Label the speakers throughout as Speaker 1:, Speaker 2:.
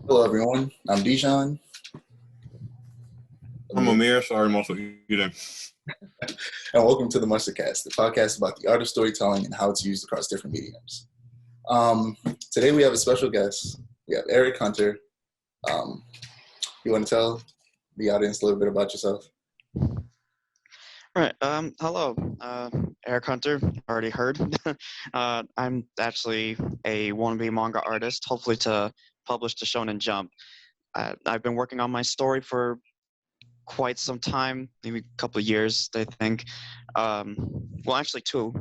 Speaker 1: Hello, everyone. I'm Dijon.
Speaker 2: I'm Amir. Sorry, I'm also eating.
Speaker 1: And welcome to the Mustardcast, the podcast about the art of storytelling and how it's used across different mediums. Today we have a special guest. We have Eric Hunter. You want to tell the audience a little bit about yourself?
Speaker 3: Right. Hello. Eric Hunter. Already heard. I'm actually a wannabe manga artist, hopefully to publish to Shonen Jump. I've been working on my story for quite some time, maybe a couple of years, I think. Well, actually two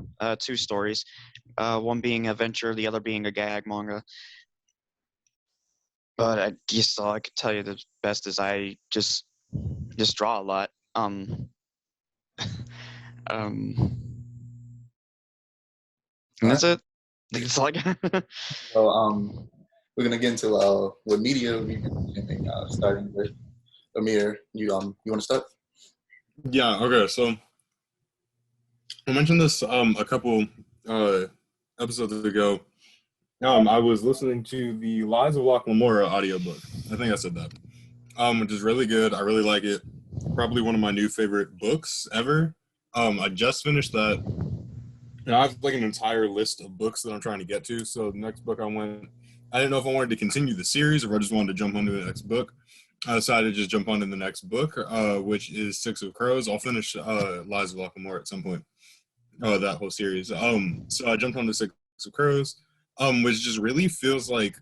Speaker 3: stories. One being adventure, the other being a gag manga. But I guess all I could tell you the best is I just draw a lot. Um, and that's it. It's like
Speaker 1: So we're gonna get into what media we've been consuming, starting with Amir. You want to start?
Speaker 2: Yeah. Okay. So I mentioned this a couple episodes ago. I was listening to the Lies of Locke Lamora audiobook. I think I said that. Which is really good. I really like it. Probably one of my new favorite books ever. I just finished that. And I have like an entire list of books that I'm trying to get to. So the next book I didn't know if I wanted to continue the series or if I just wanted to jump onto the next book. I decided to just jump onto the next book, which is Six of Crows. I'll finish Lies of Locke Lamora at some point. That whole series. So I jumped on the Six of Crows, which just really feels like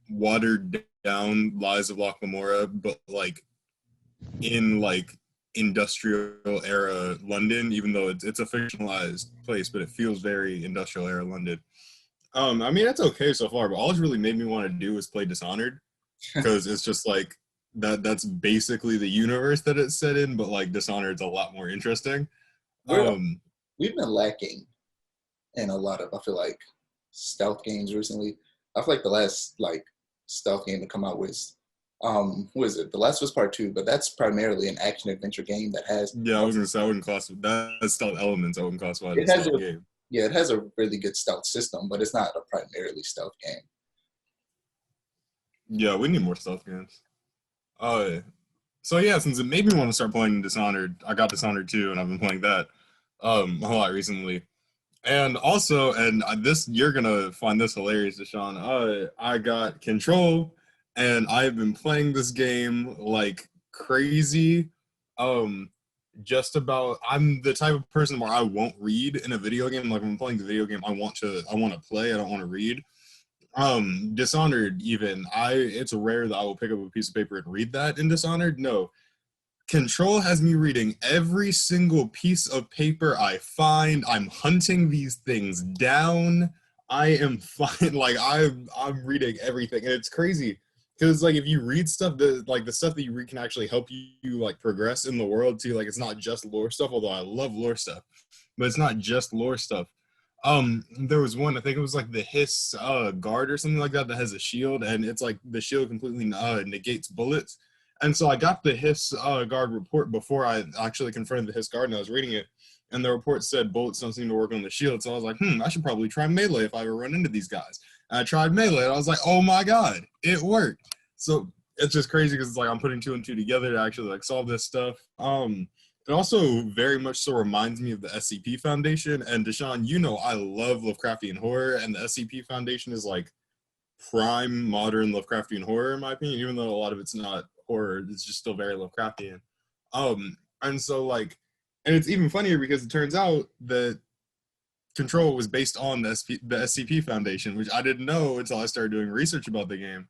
Speaker 2: watered down Lies of Locke Lamora, but like in like industrial era London, even though it's a fictionalized place, but it feels very industrial era London. I mean, it's okay so far, but all it's really made me want to do is play Dishonored, because it's just like that's basically the universe that it's set in, but like Dishonored's a lot more interesting.
Speaker 1: We've been lacking in a lot of, I feel like, stealth games recently. I feel like the last stealth game to come out was who is it? The Last of Us Part 2, but that's primarily an action adventure game that has.
Speaker 2: Yeah, I was gonna say I wouldn't classify that's stealth elements. I wouldn't classify it
Speaker 1: It
Speaker 2: as
Speaker 1: has
Speaker 2: stealth game.
Speaker 1: Yeah, it has a really good stealth system, but it's not a primarily stealth game.
Speaker 2: Yeah, we need more stealth games. So yeah, since it made me want to start playing Dishonored, I got Dishonored 2, and I've been playing that a whole lot recently. And also, this you're gonna find this hilarious, Deshaun. I got Control, and I've been playing this game like crazy. Just about. I'm the type of person where I won't read in a video game. Like when I'm playing the video game, I want to play. I don't want to read. Dishonored, even it's rare that I will pick up a piece of paper and read that in Dishonored. No, Control has me reading every single piece of paper I find. I'm hunting these things down. I am fine. Like I'm reading everything, and it's crazy because like if you read stuff, the stuff that you read can actually help you like progress in the world too. Like it's not just lore stuff, although I love lore stuff, but it's not just lore stuff. There was one, I think it was like the Hiss guard or something like that has a shield, and it's like the shield completely negates bullets. And so I got the Hiss guard report before I actually confronted the Hiss guard, and I was reading it, and the report said bullets don't seem to work on the shield. So I was like, I should probably try melee if I ever run into these guys. And I tried melee, and I was like, oh my god, it worked. So it's just crazy because it's like I'm putting two and two together to actually like solve this stuff. It also very much so reminds me of the SCP Foundation. And Deshaun, you know I love Lovecraftian horror, and the SCP Foundation is like prime modern Lovecraftian horror in my opinion, even though a lot of it's not horror, it's just still very Lovecraftian. And so like, and it's even funnier because it turns out that Control was based on the SCP Foundation, which I didn't know until I started doing research about the game.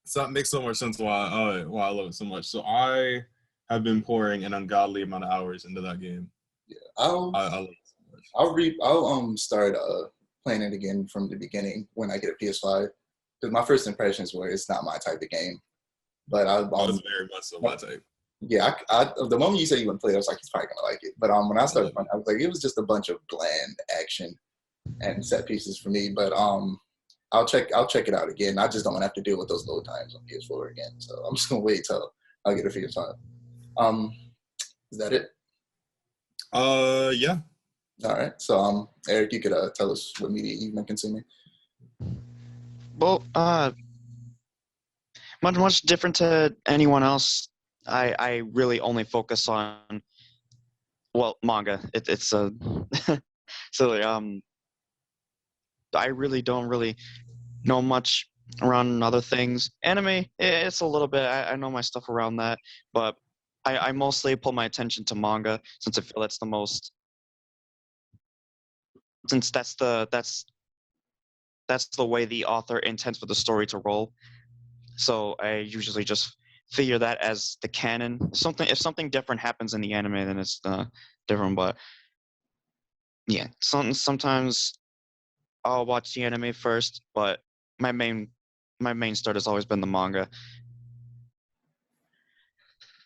Speaker 2: So that makes so much sense why I love it so much. So I have been pouring an ungodly amount of hours into that game.
Speaker 1: Yeah,
Speaker 2: I love it so much.
Speaker 1: I'll start playing it again from the beginning when I get a PS5, because my first impressions were it's not my type of game. But
Speaker 2: It's very much so my type.
Speaker 1: Yeah, the moment you said you wouldn't play it, I was like, he's probably gonna like it. But when I started playing, I was like, it was just a bunch of bland action and set pieces for me. But I'll check it out again. I just don't want to have to deal with those load times on PS4 again. So I'm just gonna wait till I get a PS5. Is that it?
Speaker 2: Yeah.
Speaker 1: All right. So Eric, you could tell us what media you've been consuming.
Speaker 3: well, much different to anyone else. I really only focus on, well, manga. It's a so I really don't really know much around other things. Anime, it's a little bit. I know my stuff around that, but I mostly pull my attention to manga since I feel that's the most. Since that's the way the author intends for the story to roll. So I usually just figure that as the canon. If something different happens in the anime, then it's different. But yeah, sometimes I'll watch the anime first, but my main start has always been the manga.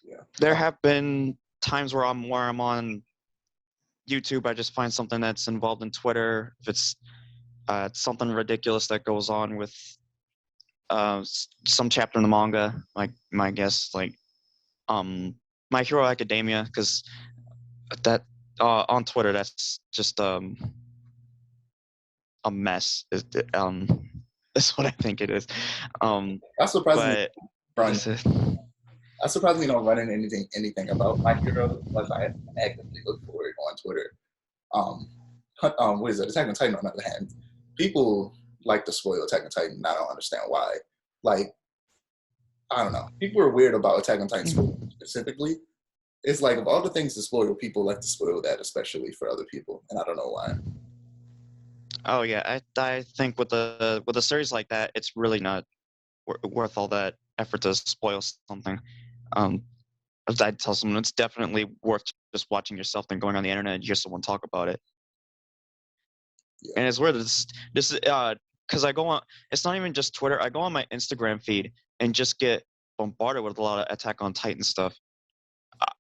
Speaker 1: Yeah.
Speaker 3: There have been times where I'm on YouTube. I just find something that's involved in Twitter. If it's something ridiculous that goes on with some chapter in the manga, like my guess, like My Hero Academia, because that on Twitter, that's just a mess. That's what I think it is.
Speaker 1: I surprisingly
Speaker 3: But
Speaker 1: run. I surprisingly don't run into anything about My Hero unless I actively look for it on Twitter. What is it? Attack on Titan, on the other hand, people like to spoil Attack on Titan. I don't understand why. Like, I don't know. People are weird about Attack on Titan specifically. It's like, of all the things to spoil, people like to spoil that, especially for other people, and I don't know why.
Speaker 3: Oh yeah, I think with a series like that, it's really not worth all that effort to spoil something. I'd tell someone it's definitely worth just watching yourself than going on the internet and hear someone talk about it.
Speaker 1: Yeah.
Speaker 3: And it's weird. This is because I go on. It's not even just Twitter. I go on my Instagram feed and just get bombarded with a lot of Attack on Titan stuff.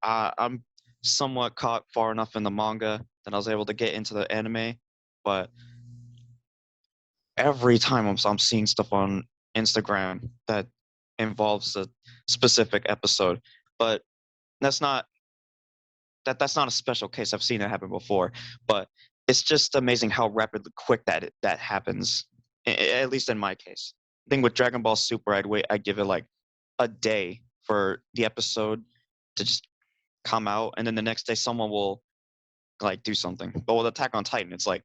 Speaker 3: I'm somewhat caught far enough in the manga that I was able to get into the anime, but every time I'm seeing stuff on Instagram that involves a specific episode, but that's not that's not a special case. I've seen that happen before, but it's just amazing how rapidly quick that happens. At least in my case, I think with Dragon Ball Super, I'd give it like a day for the episode to just come out, and then the next day someone will like do something. But with Attack on Titan, it's like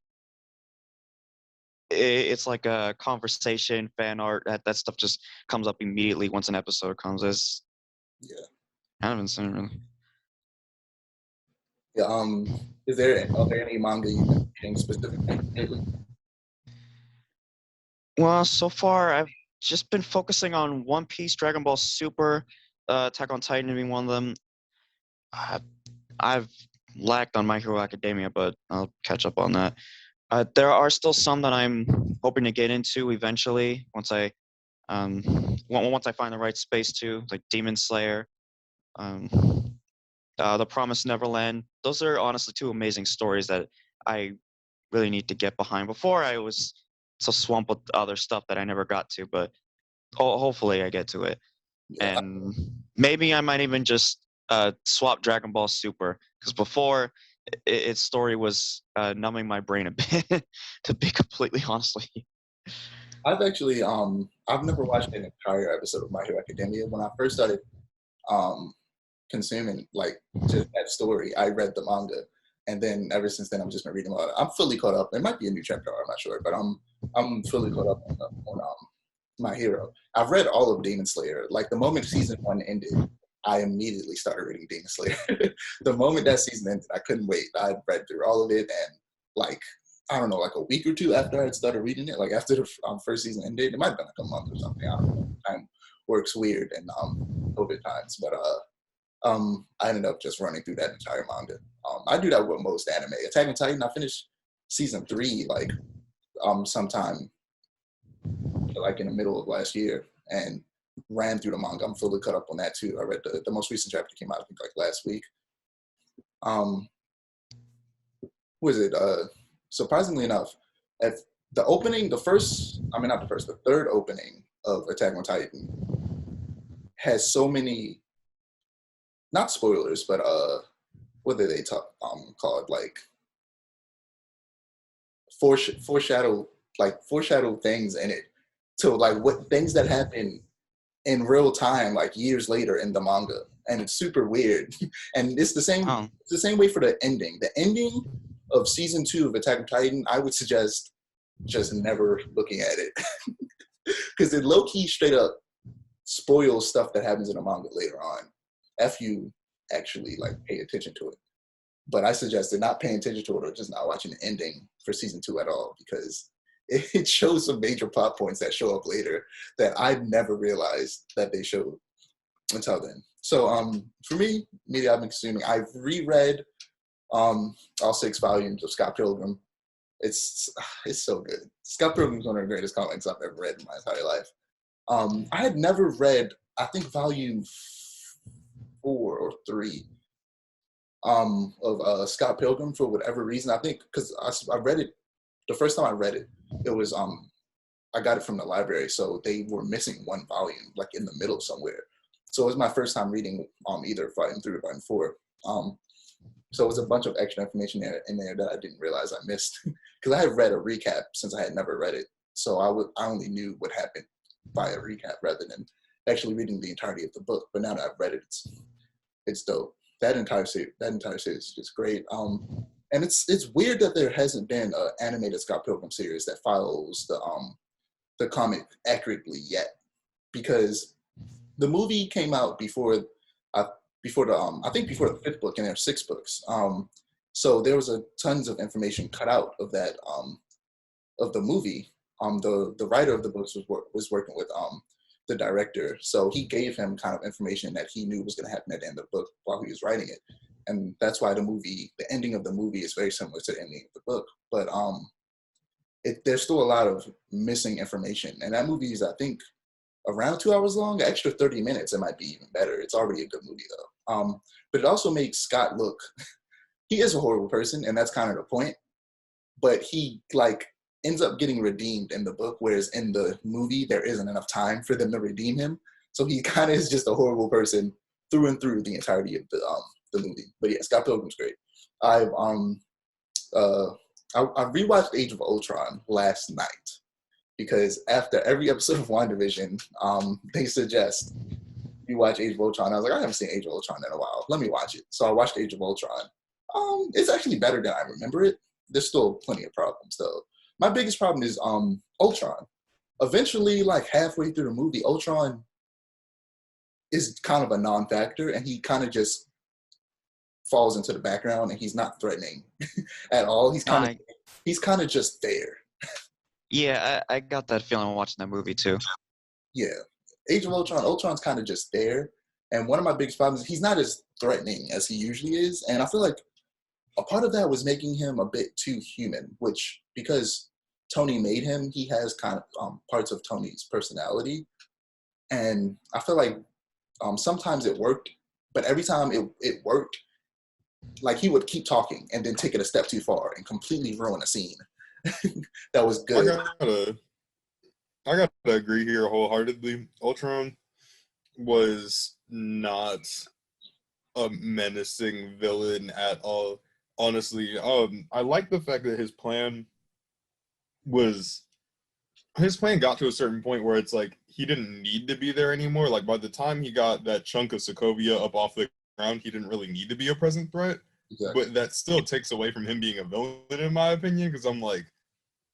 Speaker 3: a conversation, fan art. That stuff just comes up immediately once an episode comes. It's kind of insane, really.
Speaker 1: Yeah. Are there any manga you've been reading specifically?
Speaker 3: Well, so far I've just been focusing on One Piece, Dragon Ball Super, Attack on Titan being one of them. I've lacked on My Hero Academia, but I'll catch up on that. There are still some that I'm hoping to get into eventually once I find the right space to, like Demon Slayer, The Promised Neverland. Those are honestly two amazing stories that I really need to get behind. Before I was so swamped with other stuff that I never got to, but hopefully I get to it.
Speaker 1: Yeah.
Speaker 3: And maybe I might even just swap Dragon Ball Super, because before its story was numbing my brain a bit, to be completely honestly.
Speaker 1: I've actually I've never watched an entire episode of My Hero Academia. When I first started consuming like just that story, I read the manga, and then ever since then I've just been reading about it. I'm fully caught up. There might be a new chapter, I'm not sure, but I'm fully caught up on My Hero. I've read all of Demon Slayer. Like the moment season 1 ended, I immediately started reading Demon Slayer. The moment that season ended, I couldn't wait. I read through all of it, and like I don't know, like a week or two after I had started reading it, like after the first season ended, it might have been like a month or something. I don't know. Time works weird in COVID times, but I ended up just running through that entire manga. I do that with most anime. Attack on Titan, I finished season 3 like sometime like in the middle of last year and ran through the manga. I'm fully caught up on that too. I read the most recent chapter came out I think like last week. Who is it? Surprisingly enough, at the opening, the third opening of Attack on Titan has so many, not spoilers, but what are they called? Like foreshadow things in it. So like what things that happen in real time, like years later in the manga, and it's super weird. And it's the same.
Speaker 3: Oh.
Speaker 1: It's the same way for the ending. The ending of season 2 of Attack on Titan, I would suggest just never looking at it because it low key straight up spoils stuff that happens in the manga later on. If you actually like pay attention to it. But I suggested not paying attention to it or just not watching the ending for season 2 at all because it shows some major plot points that show up later that I never realized that they showed until then. So for me, media I've been consuming, I've reread all 6 volumes of Scott Pilgrim. It's so good. Scott Pilgrim is one of the greatest comics I've ever read in my entire life. I had never read, I think, volume 4 or 3 of Scott Pilgrim for whatever reason. I think because I read it, the first time I read it, it was, I got it from the library, so they were missing one volume, like in the middle somewhere. So it was my first time reading either volume 3 or volume 4. So it was a bunch of extra information in there that I didn't realize I missed because I had read a recap since I had never read it. So I only knew what happened by a recap rather than actually reading the entirety of the book. But now that I've read it, it's dope. That entire series is just great. And it's weird that there hasn't been an animated Scott Pilgrim series that follows the comic accurately yet, because the movie came out before the I think before the 5th book, and there are 6 books. So there was tons of information cut out of that of the movie. The writer of the books was working with the director, so he gave him kind of information that he knew was going to happen at the end of the book while he was writing it, and that's why the ending of the movie is very similar to the ending of the book. But there's still a lot of missing information, and that movie is, I think, around 2 hours long. An extra 30 minutes, it might be even better. It's already a good movie though. But it also makes Scott look, he is a horrible person, and that's kind of the point. But he like ends up getting redeemed in the book, whereas in the movie there isn't enough time for them to redeem him. So he kind of is just a horrible person through and through the entirety of the movie. But yeah, Scott Pilgrim's great. I rewatched Age of Ultron last night because after every episode of WandaVision, they suggest you watch Age of Ultron. I was like, I haven't seen Age of Ultron in a while. Let me watch it. So I watched Age of Ultron. It's actually better than I remember it. There's still plenty of problems though. My biggest problem is Ultron. Eventually, like halfway through the movie, Ultron is kind of a non-factor, and he kind of just falls into the background, and he's not threatening at all. He's kind of just there.
Speaker 3: Yeah, I got that feeling when watching that movie too.
Speaker 1: Yeah. Age of Ultron, Ultron's kind of just there. And one of my biggest problems is he's not as threatening as he usually is. And I feel like a part of that was making him a bit too human, which, because Tony made him, he has kind of parts of Tony's personality. And I feel like sometimes it worked, but every time it worked, like he would keep talking and then take it a step too far and completely ruin a scene. That was good.
Speaker 2: I gotta agree here wholeheartedly. Ultron was not a menacing villain at all. Honestly, I like the fact that his plan got to a certain point where it's like he didn't need to be there anymore. Like by the time he got that chunk of Sokovia up off the ground, he didn't really need to be a present threat. Exactly. But that still takes away from him being a villain, in my opinion, because I'm like,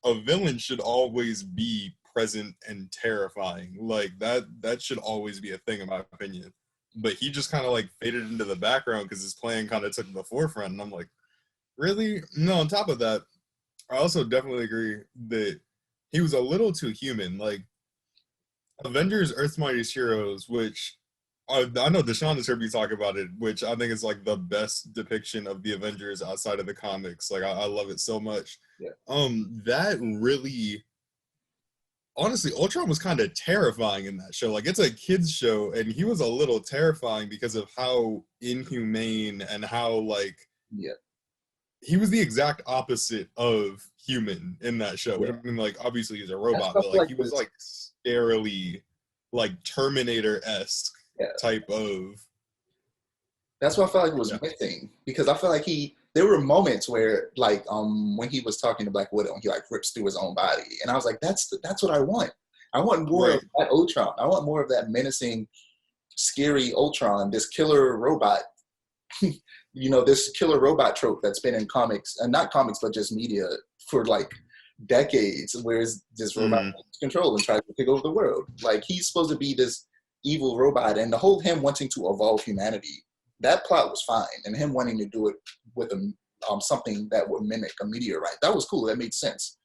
Speaker 2: a villain should always be present and terrifying. Like that should always be a thing, in my opinion. But he just kind of like faded into the background because his plan kind of took the forefront. And I'm like, really? No, on top of that, I also definitely agree that he was a little too human. Like, Avengers Earth's Mightiest Heroes, which I know Deshaun has heard me talk about it, which I think is like the best depiction of the Avengers outside of the comics. Like, I love it so much.
Speaker 1: Yeah.
Speaker 2: That really, honestly, Ultron was kind of terrifying in that show. Like, it's a kid's show, and he was a little terrifying because of how inhumane and how, like,
Speaker 1: yeah,
Speaker 2: he was the exact opposite of human in that show. Yeah. I mean, like, obviously he's a robot, but like he was like scarily, like Terminator-esque type of.
Speaker 1: That's what I felt like it was missing, because I felt like there were moments where, like, when he was talking to Black Widow and he like rips through his own body, and I was like, that's what I want. I want more of that Ultron. I want more of that menacing, scary Ultron, this killer robot. This killer robot trope that's been in comics, and not comics, but just media for like decades, where this robot takes control and tries to take over the world. Like, he's supposed to be this evil robot, and the whole him wanting to evolve humanity, that plot was fine, and him wanting to do it with something that would mimic a meteorite, that was cool. That made sense.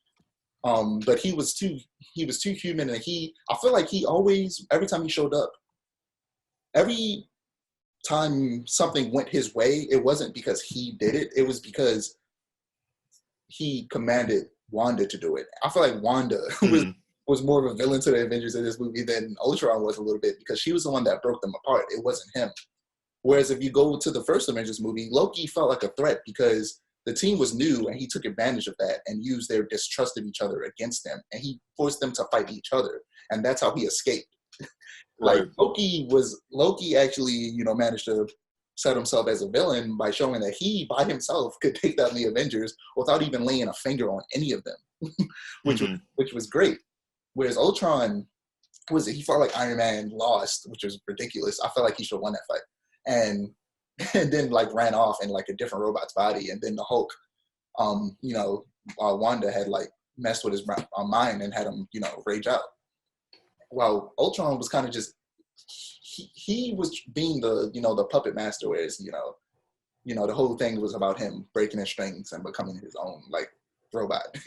Speaker 1: But he was too human, and I feel like he always, every time he showed up, every time something went his way, it wasn't because he did it. It was because he commanded Wanda to do it. I feel like Wanda was more of a villain to the Avengers in this movie than Ultron was a little bit, because she was the one that broke them apart. It wasn't him. Whereas if you go to the first Avengers movie, Loki felt like a threat because the team was new, and he took advantage of that and used their distrust of each other against them, and he forced them to fight each other, and that's how he escaped. Like, Loki actually, managed to set himself as a villain by showing that he, by himself, could take down the Avengers without even laying a finger on any of them, which was great. Whereas Ultron, he felt like Iron Man lost, which was ridiculous. I felt like he should have won that fight, and then like ran off in like a different robot's body, and then the Hulk, Wanda had like messed with his mind and had him, rage out. While Ultron was kind of just, he was being the puppet master, whereas, the whole thing was about him breaking his strings and becoming his own, like, robot.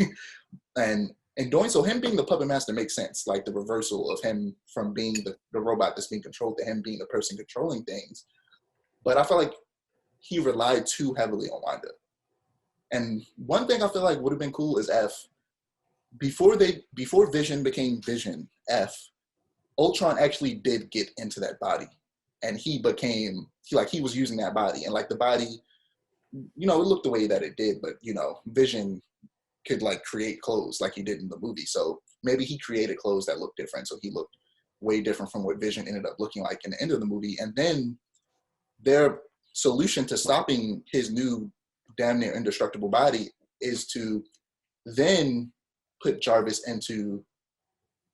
Speaker 1: and doing so, him being the puppet master makes sense, like the reversal of him from being the robot that's being controlled to him being the person controlling things. But I feel like he relied too heavily on Wanda. And one thing I feel like would have been cool is before Vision became Vision, Ultron actually did get into that body, and he was using that body, and like the body, it looked the way that it did, but Vision could like create clothes like he did in the movie. So maybe he created clothes that looked different, so he looked way different from what Vision ended up looking like in the end of the movie. And then their solution to stopping his new damn near indestructible body is to then put Jarvis into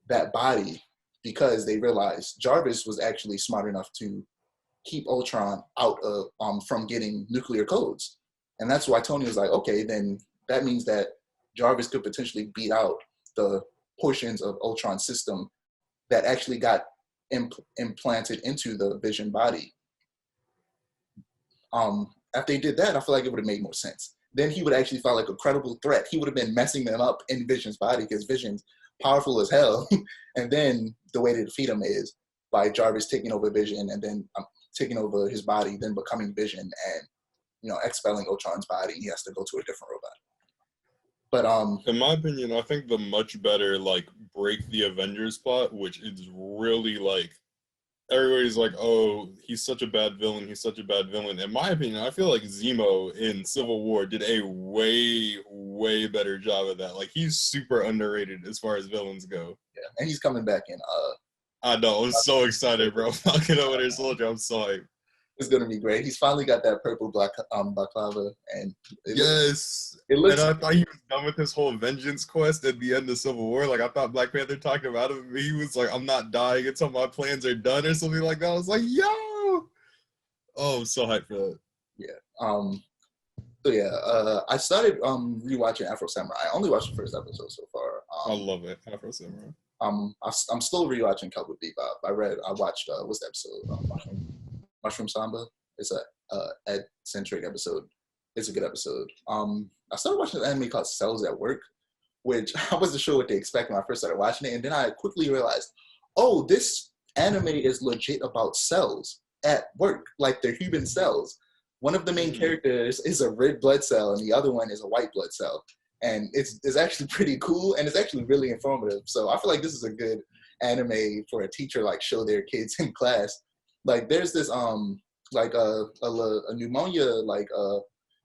Speaker 1: that body, because they realized Jarvis was actually smart enough to keep Ultron out of from getting nuclear codes. And that's why Tony was like, okay, then that means that Jarvis could potentially beat out the portions of Ultron's system that actually got implanted into the Vision body. If they did that, I feel like it would have made more sense. Then he would actually feel like a credible threat. He would have been messing them up in Vision's body, because Vision's powerful as hell. And then the way to defeat him is by Jarvis taking over Vision, and then taking over his body, then becoming Vision, and expelling Ultron's body. He has to go to a different robot. But
Speaker 2: in my opinion, I think the much better like break the Avengers plot, which is really like everybody's like, oh, he's such a bad villain. He's such a bad villain. In my opinion, I feel like Zemo in Civil War did a way, way better job of that. Like, he's super underrated as far as villains go.
Speaker 1: Yeah, and he's coming back in.
Speaker 2: I know. I'm so excited, bro. Falcon and Winter Soldier. I'm so hyped.
Speaker 1: It's gonna be great. He's finally got that purple baklava, and
Speaker 2: yes.
Speaker 1: It looks.
Speaker 2: And I thought he was done with his whole vengeance quest at the end of Civil War. Like, I thought Black Panther talked about him. He was like, "I'm not dying until my plans are done," or something like that. I was like, "Yo!" Oh, I'm so hyped for that.
Speaker 1: Yeah. So yeah. I started rewatching Afro Samurai. I only watched the first episode so far.
Speaker 2: I love it, Afro Samurai.
Speaker 1: I'm still rewatching Cowboy Bebop. I watched what's the episode? Mushroom Samba. It's a ed-centric episode. It's a good episode. I started watching an anime called Cells at Work, which I wasn't sure what to expect when I first started watching it, and then I quickly realized, oh, this anime is legit about cells at work, like they're human cells. One of the main characters is a red blood cell, and the other one is a white blood cell, and it's actually pretty cool, and it's actually really informative. So I feel like this is a good anime for a teacher like show their kids in class. Like, there's this like a pneumonia like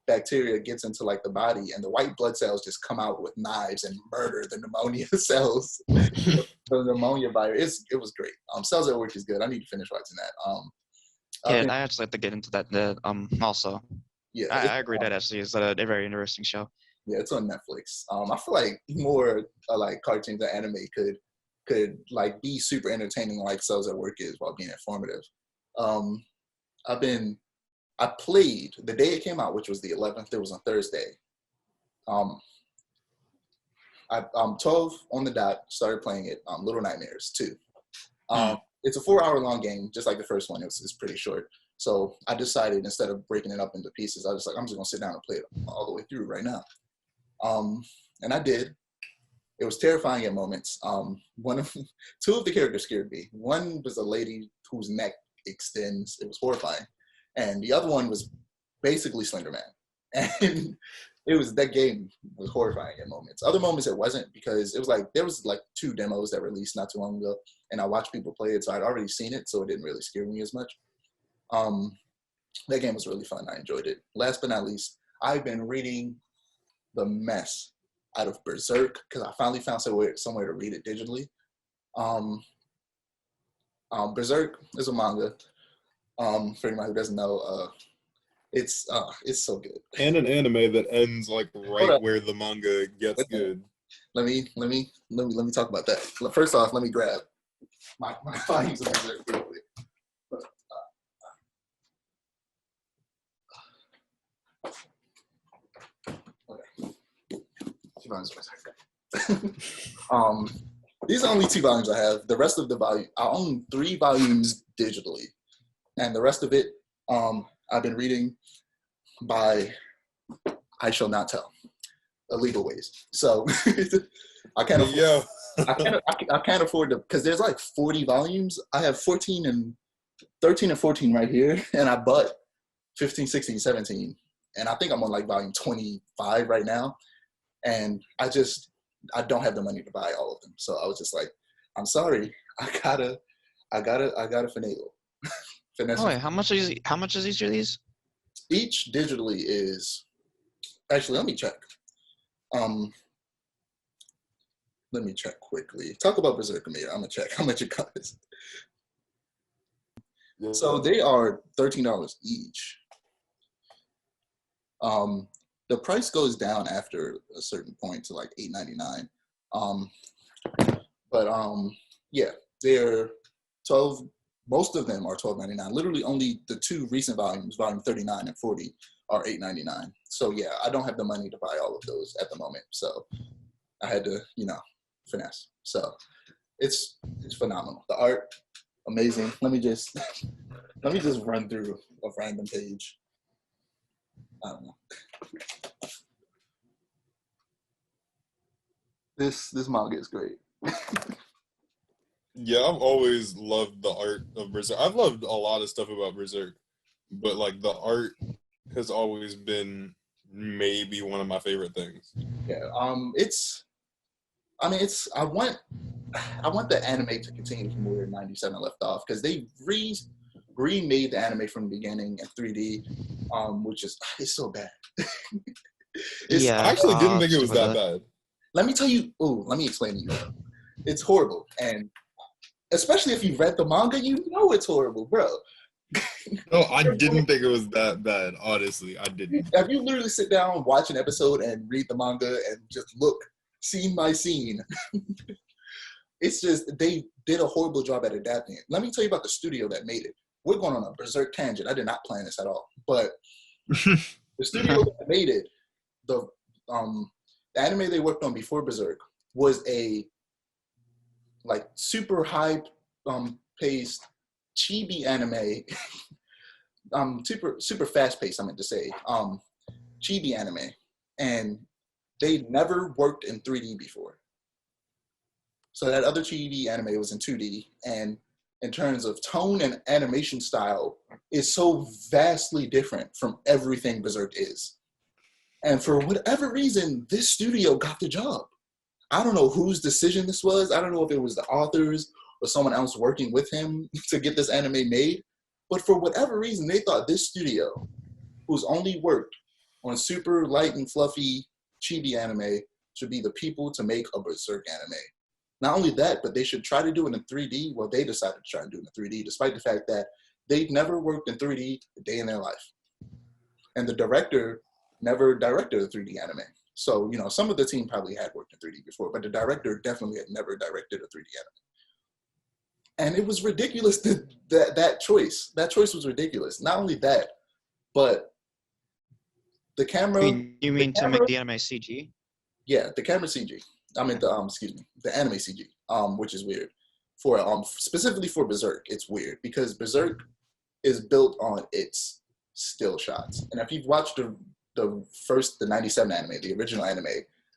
Speaker 1: bacteria gets into like the body, and the white blood cells just come out with knives and murder the pneumonia cells. The pneumonia virus. It was great. Cells at Work is good. I need to finish watching that.
Speaker 3: Yeah, I actually like to get into that also.
Speaker 1: Yeah,
Speaker 3: I agree that actually is a very interesting show.
Speaker 1: Yeah, it's on Netflix. I feel like more like cartoons or anime could could like be super entertaining like Cells at Work is while being informative. I played the day it came out, which was the 11th. It was on Thursday. I'm 12 on the dot, started playing it, Little Nightmares 2. It's a 4-hour long game, just like the first one. It's pretty short. So I decided instead of breaking it up into pieces, I was like, I'm just gonna sit down and play it all the way through right now. And I did. It was terrifying at moments. Two of the characters scared me. One was a lady whose neck extends. It was horrifying. And the other one was basically Slender Man. And that game was horrifying at moments. Other moments it wasn't, because there was 2 demos that released not too long ago, and I watched people play it, so I'd already seen it, so it didn't really scare me as much. That game was really fun. I enjoyed it. Last but not least, I've been reading the mess out of Berserk, because I finally found somewhere to read it digitally. Berserk is a manga. For anyone who doesn't know, it's so good.
Speaker 2: And an anime that ends like right where the manga gets good.
Speaker 1: Let me talk about that. First off, let me grab my volumes of Berserk real quick. These are only 2 volumes I have. The rest of the volume, I own 3 volumes digitally, and the rest of it, I've been reading by, I shall not tell, illegal ways. So I can't afford, I can't afford to, because there's like 40 volumes. I have 13 and 14 right here, and I bought 15, 16, 17, and I think I'm on like volume 25 right now. And I don't have the money to buy all of them. So I was just like, I'm sorry, I gotta finagle. Finesse.
Speaker 3: Oh wait, how much is each of these?
Speaker 1: Each digitally is, actually, let me check. Let me check quickly. Talk about Berserk Amir. I'm gonna check how much it costs. Yeah. So they are $13 each. The price goes down after a certain point to like $8.99. Yeah, they're 12. Most of them are $12.99. Literally only the 2 recent volumes, volume 39 and 40, are $8.99. So yeah, I don't have the money to buy all of those at the moment. So I had to, finesse. So it's phenomenal. The art, amazing. Let me just run through a random page. I don't know. This manga is great.
Speaker 2: Yeah, I've always loved the art of Berserk. I've loved a lot of stuff about Berserk, but like the art has always been maybe one of my favorite things.
Speaker 1: Yeah, I want the anime to continue from where 97 left off, because they remade the anime from the beginning in 3D, which is, it's so bad.
Speaker 2: I actually didn't think it was that bad.
Speaker 1: Let me tell you, let me explain to you. It's horrible, and especially if you read the manga, you know it's horrible, bro.
Speaker 2: No, I didn't think it was that bad, honestly. I didn't.
Speaker 1: If you literally sit down, watch an episode, and read the manga, and just look scene by scene, it's just, they did a horrible job at adapting it. Let me tell you about the studio that made it. We're going on a Berserk tangent. I did not plan this at all. But the studio that made it, the anime they worked on before Berserk was a like super high paced chibi anime, super fast paced, I meant to say, chibi anime, and they never worked in 3D before. So that other chibi anime was in 2D, and in terms of tone and animation style, is so vastly different from everything Berserk is. And for whatever reason, this studio got the job. I don't know whose decision this was. I don't know if it was the authors or someone else working with him to get this anime made. But for whatever reason, they thought this studio, who's only worked on super light and fluffy chibi anime, should be the people to make a Berserk anime. Not only that, but they should try to do it in 3D. Well, they decided to try and do it in 3D, despite the fact that they'd never worked in 3D a day in their life. And the director never directed a 3D anime. So, you know, some of the team probably had worked in 3D before, but the director definitely had never directed a 3D anime. And it was ridiculous that choice. That choice was ridiculous. Not only that, but the camera.
Speaker 3: You mean to make the anime CG?
Speaker 1: Yeah, the camera CG. I mean the the anime CG. Which is weird. For specifically for Berserk, it's weird because Berserk is built on its still shots. And if you've watched the 97 anime, the original anime,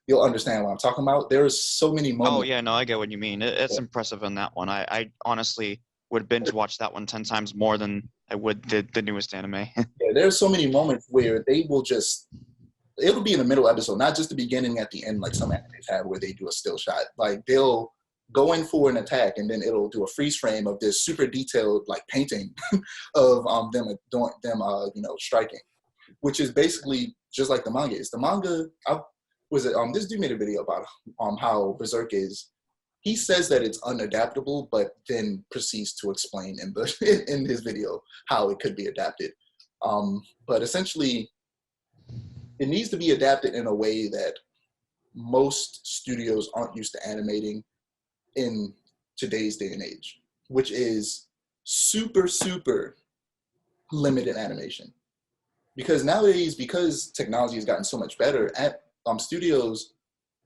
Speaker 1: you'll understand what I'm talking about. There are so many moments.
Speaker 3: Oh yeah, no, I get what you mean. It's impressive in that one. I honestly would binge watch that one 10 times more than I would the newest anime.
Speaker 1: Yeah, there's so many moments where they will it'll be in the middle episode, not just the beginning at the end like some animes have where they do a still shot. Like they'll go in for an attack and then it'll do a freeze frame of this super detailed like painting of them striking, which is basically just like the manga is. The manga, this dude made a video about how Berserk is. He says that it's unadaptable, but then proceeds to explain in his video how it could be adapted. But essentially, it needs to be adapted in a way that most studios aren't used to animating in today's day and age, which is super, super limited animation. Because nowadays, because technology has gotten so much better, studios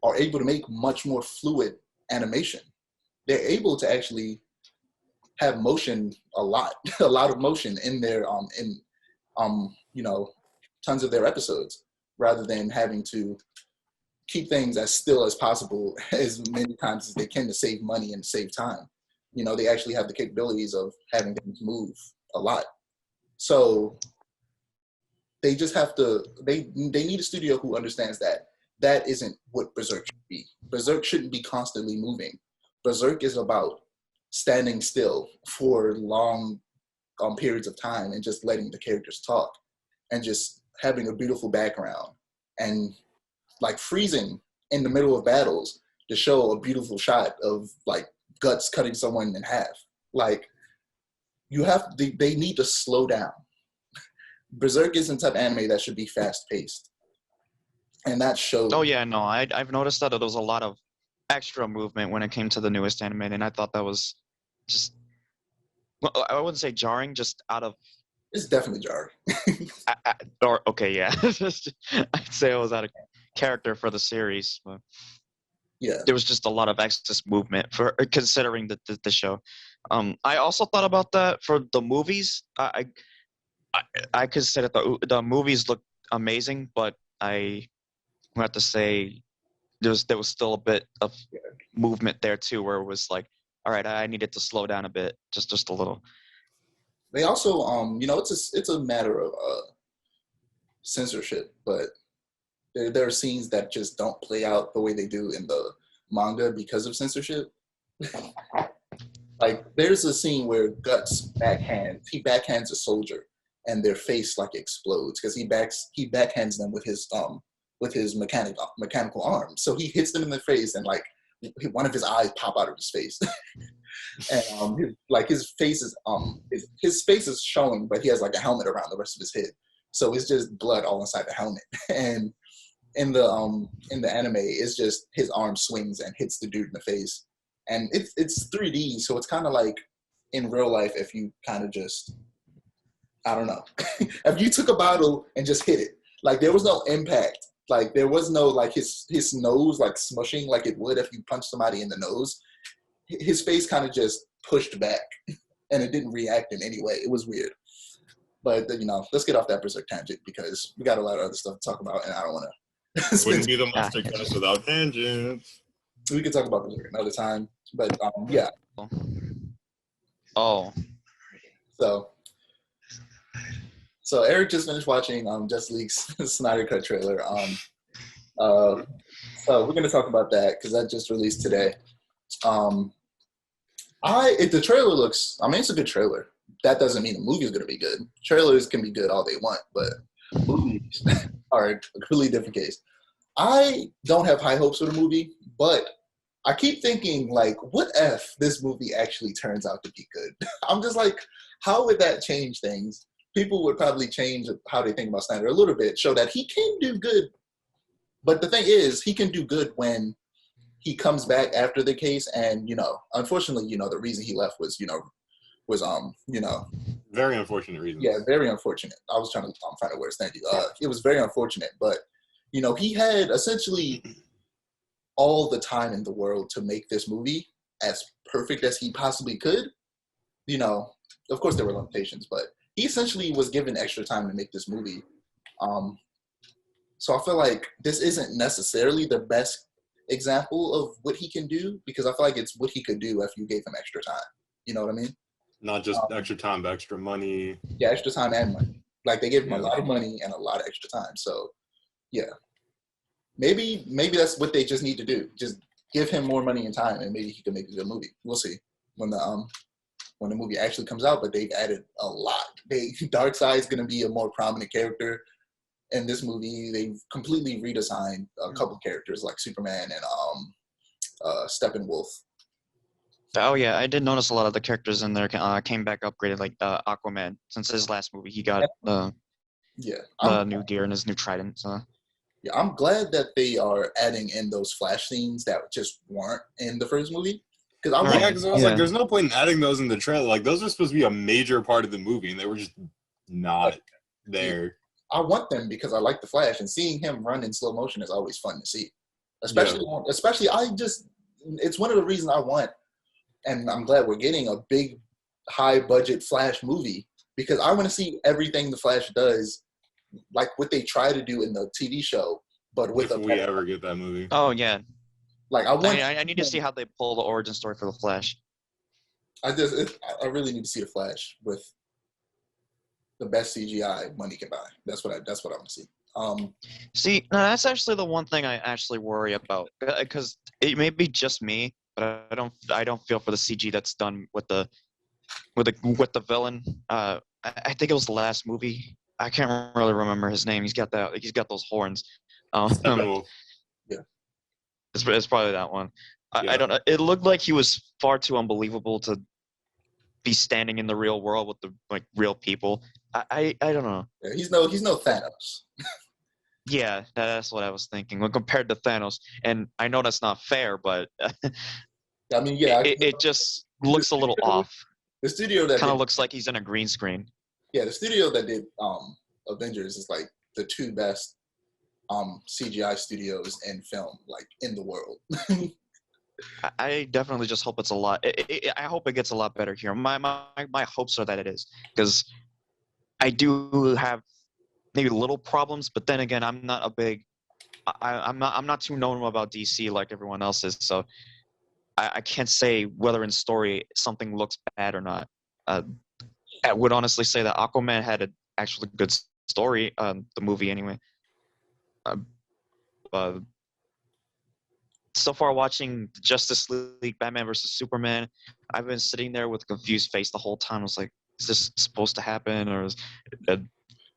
Speaker 1: are able to make much more fluid animation. They're able to actually have motion a lot of motion in their tons of their episodes, rather than having to keep things as still as possible as many times as they can to save money and save time. You know, they actually have the capabilities of having things move a lot. So they just have to, they need a studio who understands that isn't what Berserk should be. Berserk shouldn't be constantly moving. Berserk is about standing still for long periods of time and just letting the characters talk and just having a beautiful background and like freezing in the middle of battles to show a beautiful shot of like guts cutting someone in half. Like they need to slow down. Berserk isn't the type of anime that should be fast paced. And that shows.
Speaker 3: Oh yeah, no, I've noticed that there was a lot of extra movement when it came to the newest anime, and I thought that was just, well, I wouldn't say jarring, just out of.
Speaker 1: It's definitely jarring.
Speaker 3: Okay, yeah, I'd say it was out of character for the series. But
Speaker 1: yeah,
Speaker 3: there was just a lot of excess movement for considering the show. I also thought about that for the movies. I could say that the movies look amazing, but I have to say there was still a bit of movement there too, where it was like, all right, I needed to slow down a bit, just a little.
Speaker 1: They also, it's a matter of censorship, but there are scenes that just don't play out the way they do in the manga because of censorship. Like there's a scene where Guts backhands a soldier, and their face like explodes because he backhands them with his mechanical arm. So he hits them in the face, and like one of his eyes pop out of his face. And his face is showing, but he has like a helmet around the rest of his head, so it's just blood all inside the helmet. And in the anime, it's just his arm swings and hits the dude in the face, and it's 3D, so it's kind of like in real life if you kind of just, I don't know, if you took a bottle and just hit it, like there was no impact, like there was no like his nose like smushing like it would if you punch somebody in the nose. His face kind of just pushed back, and it didn't react in any way. It was weird. But let's get off that Berserk tangent because we got a lot of other stuff to talk about, and I don't want to.
Speaker 2: Wouldn't be the Monster Cast without tangents.
Speaker 1: We could talk about Berserk another time, but yeah.
Speaker 3: Oh.
Speaker 1: So Eric just finished watching Justice League Snyder Cut trailer. So we're gonna talk about that because that just released today. The trailer looks, it's a good trailer. That doesn't mean the movie is going to be good. Trailers can be good all they want, but movies are a completely different case. I don't have high hopes for the movie, but I keep thinking, like, what if this movie actually turns out to be good? I'm just like, how would that change things? People would probably change how they think about Snyder a little bit, show that he can do good But the thing is, he can do good when he comes back after the case, and unfortunately, the reason he left was
Speaker 2: very unfortunate reasons.
Speaker 1: Yeah, very unfortunate. I was trying to find a word. Thank you. It was very unfortunate, but he had essentially all the time in the world to make this movie as perfect as he possibly could. Of course there were limitations, but he essentially was given extra time to make this movie. So I feel like this isn't necessarily the best example of what he can do, because I feel like it's what he could do if you gave him extra time. You know what I mean?
Speaker 2: Not just extra time, but extra money.
Speaker 1: Yeah, extra time and money. Like, they gave him a lot of money and a lot of extra time. So, yeah. Maybe that's what they just need to do. Just give him more money and time, and maybe he can make a good movie. We'll see when the movie actually comes out. But they've added a lot. Darkseid's going to be a more prominent character in this movie. They've completely redesigned a couple characters like Superman and Steppenwolf.
Speaker 3: Oh yeah, I did notice a lot of the characters in there came back upgraded, like Aquaman. Since his last movie, he got the new gear and his new trident. So.
Speaker 1: Yeah, I'm glad that they are adding in those flash scenes that just weren't in the first movie.
Speaker 2: Because I was like, there's no point in adding those in the trailer. Like, those are supposed to be a major part of the movie, and they were just not there.
Speaker 1: I want them because I like the Flash, and seeing him run in slow motion is always fun to see. Especially it's one of the reasons I want, and I'm glad we're getting a big, high-budget Flash movie, because I want to see everything the Flash does, like what they try to do in the TV show, but with
Speaker 2: if we ever get that movie.
Speaker 3: Oh yeah.
Speaker 1: Like,
Speaker 3: I need to see how they pull the origin story for the Flash.
Speaker 1: I really need to see the Flash with the best CGI money can buy. That's what I want to see.
Speaker 3: See, no, that's actually the one thing I actually worry about, because it may be just me, but I don't feel for the CG that's done with the villain. I think it was the last movie. I can't really remember his name. He's got those horns.
Speaker 1: Yeah.
Speaker 3: It's probably that one. I don't know. It looked like he was far too unbelievable to be standing in the real world with the real people. I don't know.
Speaker 1: Yeah, he's no Thanos.
Speaker 3: Yeah, that's what I was thinking. When compared to Thanos, and I know that's not fair, but
Speaker 1: I mean, yeah,
Speaker 3: it just looks a little off.
Speaker 1: The studio that
Speaker 3: kind of looks like he's in a green screen.
Speaker 1: Yeah, the studio that did Avengers is like the two best CGI studios in film, like, in the world.
Speaker 3: I definitely just hope it's a lot. I hope it gets a lot better here. My hopes are that it is, because I do have maybe little problems, but then again, I'm not a big. I'm not too known about DC like everyone else is, so I can't say whether in story something looks bad or not. I would honestly say that Aquaman had an actually good story, the movie anyway. So far, watching Justice League, Batman versus Superman, I've been sitting there with a confused face the whole time. I was like, is this supposed to happen? Or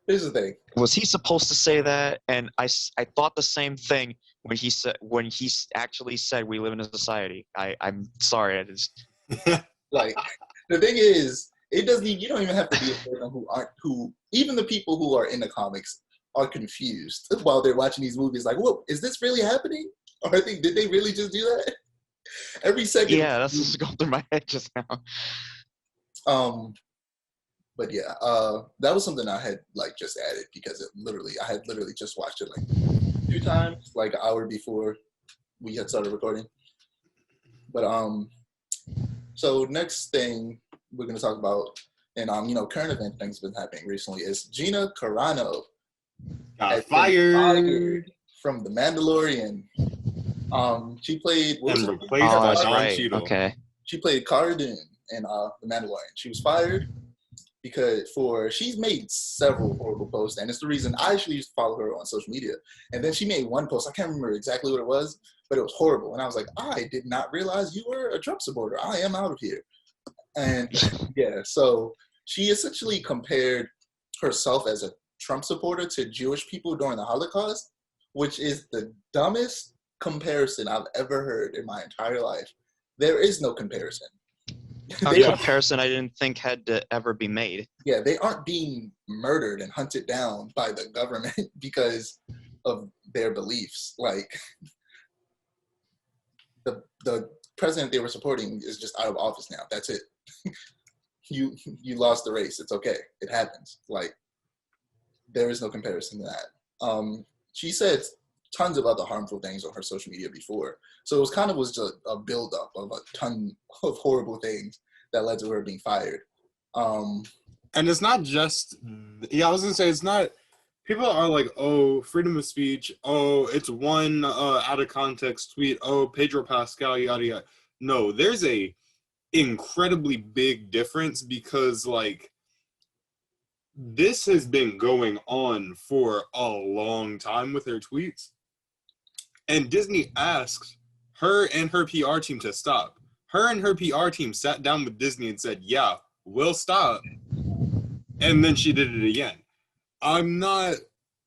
Speaker 1: here's the thing.
Speaker 3: Was he supposed to say that? And I thought the same thing when he actually said we live in a society. I'm sorry. I just
Speaker 1: like, the thing is, you don't even have to be a person who even the people who are in the comics are confused while they're watching these movies. Like, whoa, is this really happening? Or did they really just do that? Every second.
Speaker 3: Yeah, that's just going through my head just now.
Speaker 1: But yeah, that was something I had just added because I had literally just watched it 2 times, an hour before we had started recording. But so next thing we're gonna talk about, and current event things been happening recently, is Gina Carano
Speaker 2: got fired
Speaker 1: from The Mandalorian. She played
Speaker 2: and replaced by Don Cheadle.
Speaker 3: Okay.
Speaker 1: She played Cara Dune in The Mandalorian. She was fired because she's made several horrible posts, and it's the reason I actually used to follow her on social media. And then she made one post, I can't remember exactly what it was, but it was horrible. And I was like, I did not realize you were a Trump supporter. I am out of here. And yeah, so she essentially compared herself as a Trump supporter to Jewish people during the Holocaust, which is the dumbest comparison I've ever heard in my entire life. There is no comparison.
Speaker 3: A comparison I didn't think had to ever be made.
Speaker 1: Yeah, they aren't being murdered and hunted down by the government because of their beliefs. Like the president they were supporting is just out of office now. That's it. You lost the race. It's okay. It happens. Like there is no comparison to that. She said tons of other harmful things on her social media before. So it was just a buildup of a ton of horrible things that led to her being fired.
Speaker 2: And it's not just, I was gonna say, it's not, people are like, oh, freedom of speech, oh, it's one out of context tweet, oh, Pedro Pascal, yada yada. No, there's a incredibly big difference because like this has been going on for a long time with her tweets. And Disney asked her and her PR team to stop. Her and her PR team sat down with Disney and said, yeah, we'll stop. And then she did it again.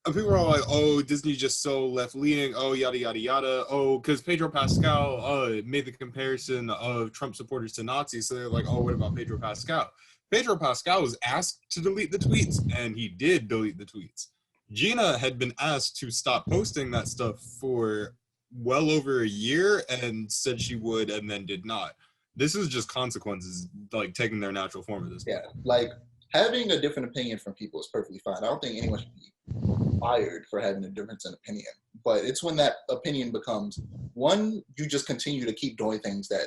Speaker 2: People are like, oh, Disney's just so left-leaning, oh, yada, yada, yada. Oh, because Pedro Pascal made the comparison of Trump supporters to Nazis. So they're like, oh, what about Pedro Pascal? Pedro Pascal was asked to delete the tweets, and he did delete the tweets. Gina had been asked to stop posting that stuff for well over a year and said she would and then did not. This is just consequences, like taking their natural form at this point.
Speaker 1: Yeah, like having a different opinion from people is perfectly fine. I don't think anyone should be fired for having a difference in opinion. But it's when that opinion becomes, one, you just continue to keep doing things that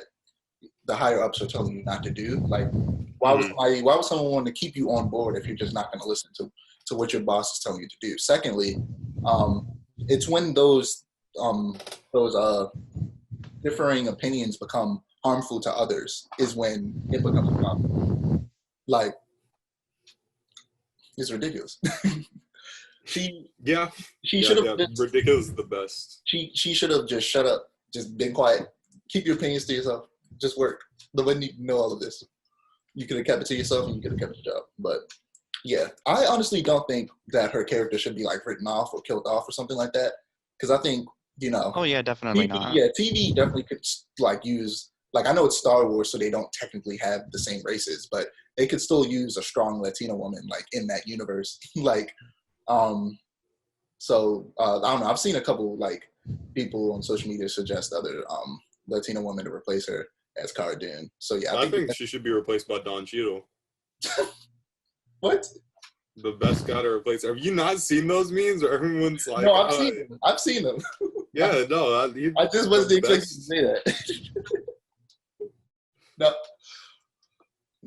Speaker 1: the higher ups are telling you not to do. Like, why would someone want to keep you on board if you're just not going to listen to what your boss is telling you to do? Secondly, it's when those differing opinions become harmful to others is when it becomes a problem. Like, it's ridiculous. She should have
Speaker 2: ridiculous is the best.
Speaker 1: She should have just shut up, just been quiet, keep your opinions to yourself, just work. Nobody need to know all of this. You could have kept it to yourself and you could have kept the job. But yeah, I honestly don't think that her character should be like written off or killed off or something like that. Because I think,
Speaker 3: Oh yeah, definitely
Speaker 1: TV,
Speaker 3: not.
Speaker 1: Yeah, TV definitely could like use, like I know it's Star Wars, so they don't technically have the same races, but they could still use a strong Latina woman like in that universe. Like, so I don't know. I've seen a couple like people on social media suggest other Latina women to replace her as Cara Dune. So yeah,
Speaker 2: I think she should be replaced by Don Cheadle.
Speaker 1: What?
Speaker 2: The best guy to replace her. Have you not seen those memes where everyone's like,
Speaker 1: no, I've seen them.
Speaker 2: Yeah, no.
Speaker 1: I just wasn't expecting to say that. No.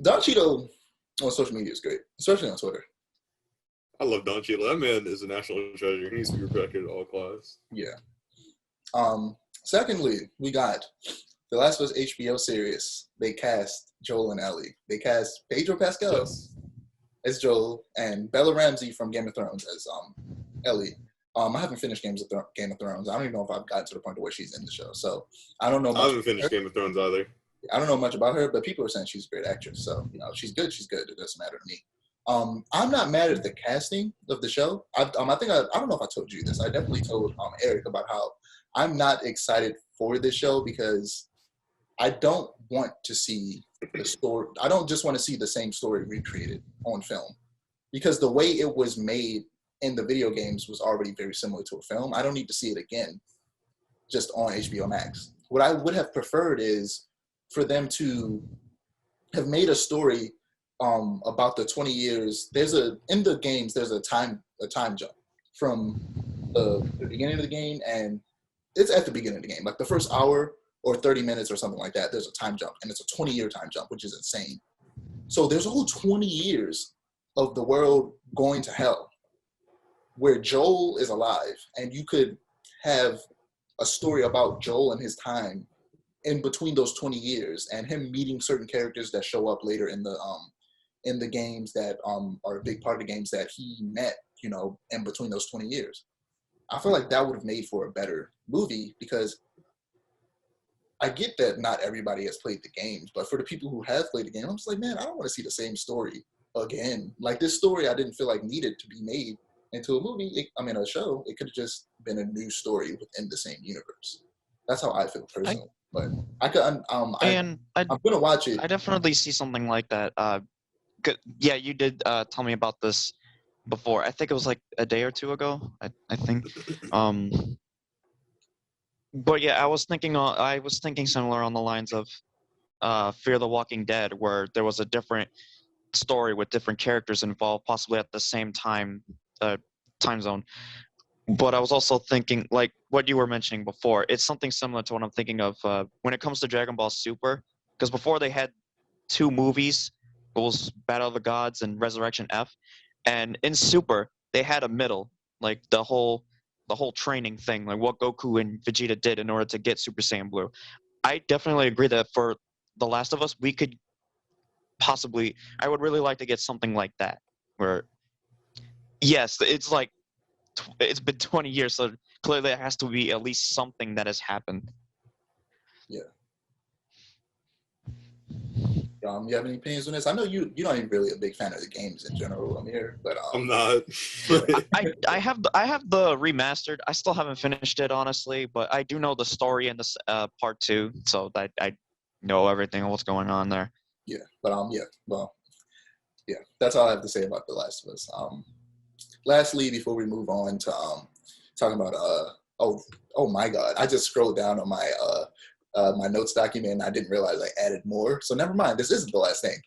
Speaker 1: Don Cheadle on social media is great, especially on Twitter.
Speaker 2: I love Don Cheadle. That man is a national treasure. He needs to be protected at all costs.
Speaker 1: Yeah. Secondly, we got the Last of Us HBO series. They cast Joel and Ellie. They cast Pedro Pascal as Joel and Bella Ramsey from Game of Thrones as Ellie. I haven't finished Game of Thrones. I don't even know if I've gotten to the point where she's in the show. So I don't know much.
Speaker 2: I haven't finished Game of Thrones either.
Speaker 1: I don't know much about her, but people are saying she's a great actress. So, you know, she's good. She's good. It doesn't matter to me. I'm not mad at the casting of the show. I don't know if I told you this. I definitely told Eric about how I'm not excited for this show because I don't want to see the story. I don't just want to see the same story recreated on film because the way it was made in the video games was already very similar to a film. I don't need to see it again just on HBO Max. What I would have preferred is for them to have made a story about the 20 years. In the games, there's a time jump from the beginning of the game, and it's at the beginning of the game, like the first hour or 30 minutes or something like that. There's a time jump, and it's a 20-year time jump, which is insane. So there's a whole 20 years of the world going to hell, where Joel is alive, and you could have a story about Joel and his time in between those 20 years, and him meeting certain characters that show up later in the games that are a big part of the games that he met, you know, in between those 20 years. I feel like that would have made for a better movie because I get that not everybody has played the games, but for the people who have played the game, I'm just like, man, I don't want to see the same story again. Like this story, I didn't feel like needed to be made into a movie. A show. It could have just been a new story within the same universe. That's how I feel personally. But I could. I'm gonna watch it.
Speaker 3: I definitely see something like that. Yeah, you did tell me about this before. I think it was like a day or two ago. I think. But yeah, I was thinking similar on the lines of Fear the Walking Dead, where there was a different story with different characters involved, possibly at the same time zone. But I was also thinking, like what you were mentioning before, it's something similar to what I'm thinking of when it comes to Dragon Ball Super, because before they had two movies, it was Battle of the Gods and Resurrection F, and in Super they had a middle, like the whole training thing, like what Goku and Vegeta did in order to get Super Saiyan Blue. I definitely agree that for The Last of Us, we could possibly, I would really like to get something like that, where yes, it's been 20 years, so clearly there has to be at least something that has happened.
Speaker 1: Yeah. You have any opinions on this? I know you're not even really a big fan of the games in general, Amir, but
Speaker 2: I'm not.
Speaker 3: I have the remastered. I still haven't finished it, honestly, but I do know the story in this part 2, so that I know everything of what's going on there.
Speaker 1: yeah, but yeah, well, yeah, that's all I have to say about The Last of Us. Lastly, before we move on to talking about oh my God, I just scrolled down on my my notes document and I didn't realize I added more. So never mind, this isn't the last thing.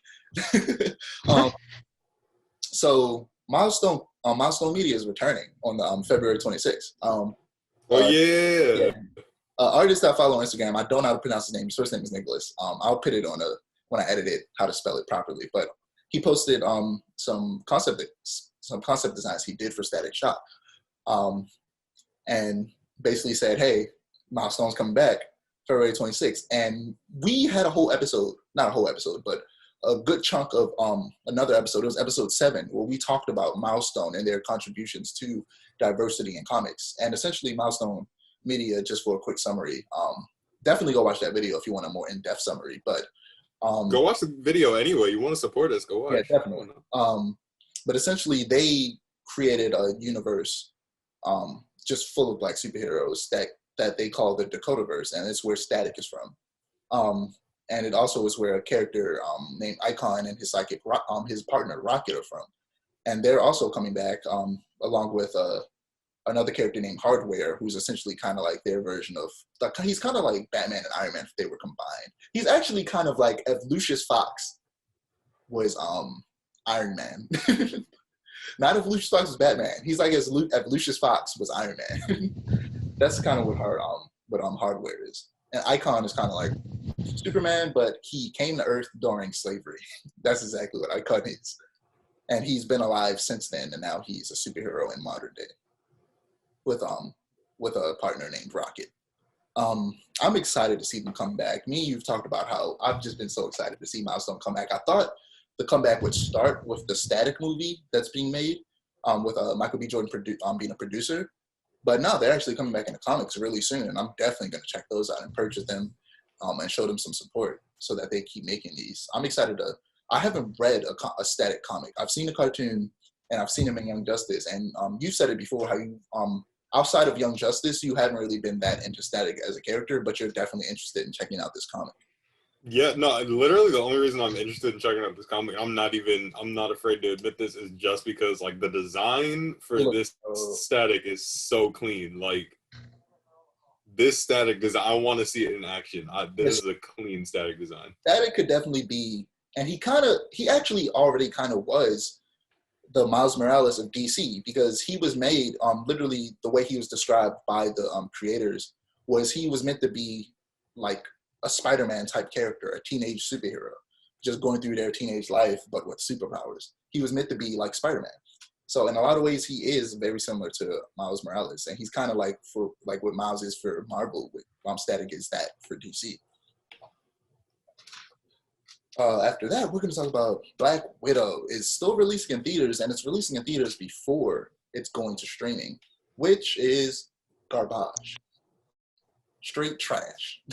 Speaker 1: So Milestone Media is returning on the February 26th.
Speaker 2: Yeah.
Speaker 1: Artist I follow on Instagram, I don't know how to pronounce his name. His first name is Nicholas. I'll put it on when I edit it, how to spell it properly. But he posted some concept designs he did for Static Shock, and basically said, "Hey, Milestone's coming back February 26th." And we had a whole episode, not a whole episode, but a good chunk of another episode. It was episode 7, where we talked about Milestone and their contributions to diversity in comics. And essentially, Milestone Media, just for a quick summary, definitely go watch that video if you want a more in-depth summary. But
Speaker 2: go watch the video anyway. You want to support us? Go watch.
Speaker 1: Yeah, definitely. But essentially, they created a universe just full of Black superheroes that they call the Dakotaverse, and it's where Static is from. And it also is where a character named Icon and his sidekick, his partner Rocket, are from. And they're also coming back along with another character named Hardware, who's essentially kind of like their version of, he's kind of like Batman and Iron Man if they were combined. He's actually kind of like if Lucius Fox was Iron Man. Not if Lucius Fox was Batman. He's like if Lucius Fox was Iron Man. That's kind of what Hardware is. And Icon is kind of like Superman, but he came to Earth during slavery. That's exactly what Icon is. And he's been alive since then, and now he's a superhero in modern day with a partner named Rocket. I'm excited to see them come back. Me and you've talked about how I've just been so excited to see Milestone come back. I thought the comeback would start with the Static movie that's being made, with Michael B. Jordan being a producer. But no, they're actually coming back in the comics really soon, and I'm definitely going to check those out and purchase them and show them some support so that they keep making these. I'm excited to. I haven't read a Static comic. I've seen the cartoon, and I've seen him in Young Justice. And you said it before, how you outside of Young Justice, you haven't really been that into Static as a character, but you're definitely interested in checking out this comic.
Speaker 2: Yeah, no, literally the only reason I'm interested in checking out this comic, I'm not afraid to admit this, is just because like the design for this Static is so clean. Like this Static design, I want to see it in action. This is a clean Static design.
Speaker 1: Static could definitely be, and he actually already kind of was the Miles Morales of DC, because he was made literally the way he was described by the creators was he was meant to be like a Spider-Man type character, a teenage superhero, just going through their teenage life, but with superpowers. He was meant to be like Spider-Man. So in a lot of ways, he is very similar to Miles Morales, and he's kind of like what Miles is for Marvel, with Static is that for DC. After that, we're going to talk about Black Widow. Is still releasing in theaters, and it's releasing in theaters before it's going to streaming, which is garbage. Straight trash.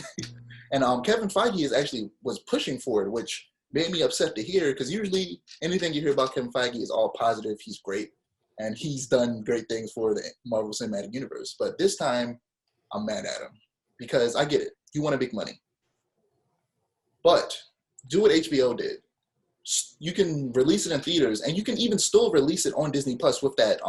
Speaker 1: And Kevin Feige was pushing for it, which made me upset to hear, because usually anything you hear about Kevin Feige is all positive. He's great, and he's done great things for the Marvel Cinematic Universe. But this time, I'm mad at him, because I get it. You want to make money. But do what HBO did. you can release it in theaters, and you can even still release it on Disney Plus with that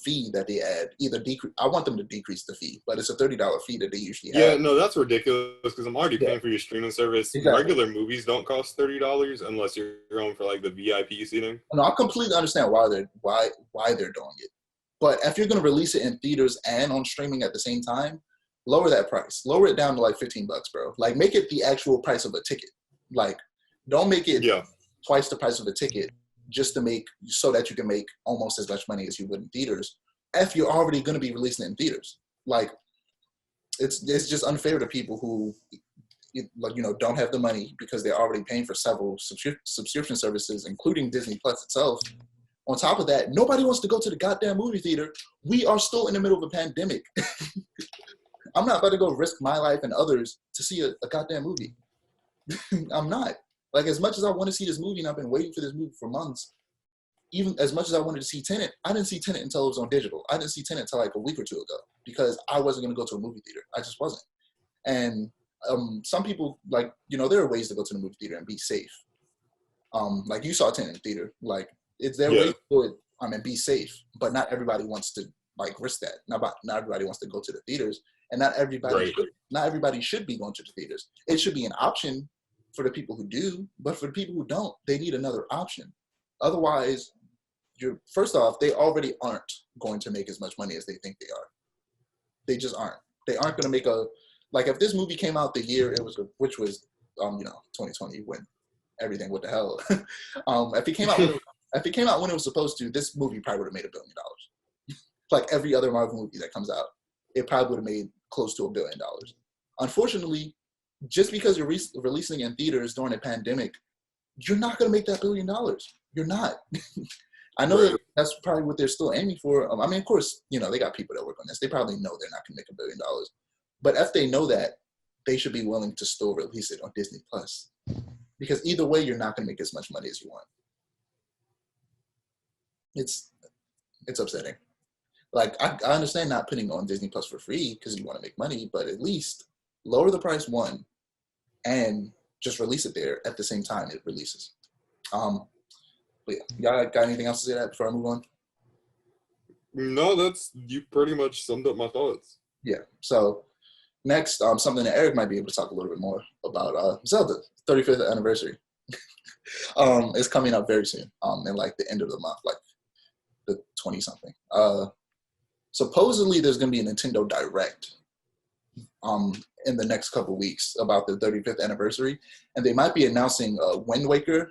Speaker 1: fee that they add. Either decrease, I want them to decrease the fee, but it's a $30 fee that they usually have.
Speaker 2: Yeah, no, that's ridiculous because I'm already paying for your streaming service.
Speaker 1: Exactly.
Speaker 2: Regular movies don't cost $30 unless you're going for like the VIP seating.
Speaker 1: No, I completely understand why they're doing it, but if you're going to release it in theaters and on streaming at the same time, lower that price. Lower it down to like $15, bro. Like, make it the actual price of a ticket. Like, don't make it twice the price of a ticket just to make so that you can make almost as much money as you would in theaters if you're already going to be releasing it in theaters. Like, it's just unfair to people who don't have the money because they're already paying for several subscription services, including Disney Plus itself. On top of that, nobody wants to go to the goddamn movie theater. We are still in the middle of a pandemic. I'm not about to go risk my life and others to see a goddamn movie. I'm not. Like, as much as I want to see this movie, and I've been waiting for this movie for months, even as much as I wanted to see Tenet, I didn't see Tenet until it was on digital. I didn't see Tenet until like a week or two ago because I wasn't going to go to a movie theater. I just wasn't. And some people, like, there are ways to go to the movie theater and be safe. Like, you saw Tenet in theater. Like, it's their way to do it and be safe. But not everybody wants to, like, risk that. Not everybody wants to go to the theaters. And not everybody should be going to the theaters. It should be an option for the people who do, but for the people who don't, they need another option. Otherwise, first off, they already aren't going to make as much money as they think they are. They just aren't. They aren't going to make like, if this movie came out the year which was 2020, when everything, what the hell? If it came out when it was supposed to, this movie probably would have made $1 billion. Like every other Marvel movie that comes out, it probably would have made close to $1 billion. Unfortunately, just because you're releasing in theaters during a pandemic, you're not going to make that $1 billion. You're not. I know that that's probably what they're still aiming for. I mean, of course, they got people that work on this. They probably know they're not going to make $1 billion. But if they know that, they should be willing to still release it on Disney Plus, because either way, you're not going to make as much money as you want. It's upsetting. Like, I understand not putting on Disney Plus for free because you want to make money, but at least lower the price, one, and just release it there at the same time it releases. But yeah, y'all got anything else to say that before I move on?
Speaker 2: No, you pretty much summed up my thoughts. Yeah.
Speaker 1: So next, something that Eric might be able to talk a little bit more about, Zelda 35th anniversary. It's coming up very soon, in like the end of the month, like the 20-something. Supposedly there's going to be a Nintendo Direct in the next couple weeks about the 35th anniversary, and they might be announcing a Wind Waker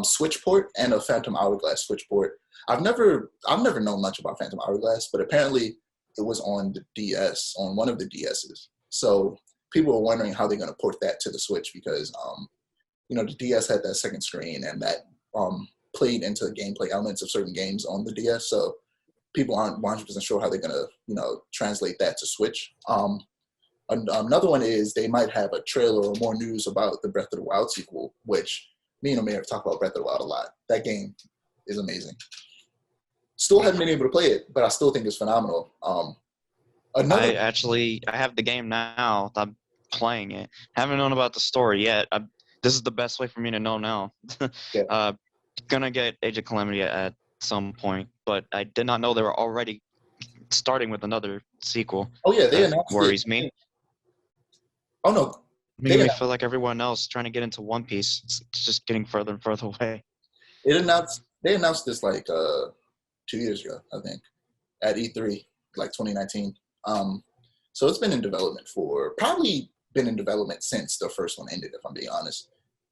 Speaker 1: Switch port and a Phantom Hourglass Switch port. I've never known much about Phantom Hourglass, but apparently it was on the DS, on one of the DSs. So people were wondering how they're going to port that to the Switch because the DS had that second screen and that played into the gameplay elements of certain games on the DS. So people aren't 100% sure how they're going to, translate that to Switch. Another one is they might have a trailer or more news about the Breath of the Wild sequel, which me and Amir have talked about Breath of the Wild a lot. That game is amazing. Still haven't been able to play it, but I still think it's phenomenal.
Speaker 3: I have the game now. I'm playing it. Haven't known about the story yet. This is the best way for me to know now.
Speaker 1: Yeah.
Speaker 3: Gonna get Age of Calamity at some point, but I did not know they were already starting with another sequel.
Speaker 1: Oh yeah, they announced
Speaker 3: worries me.
Speaker 1: Oh no,
Speaker 3: Made me feel like everyone else trying to get into One Piece. It's just getting further and further away.
Speaker 1: They announced this like 2 years ago, I think, at E3, like 2019. So it's been in development since the first one ended, if I'm being honest.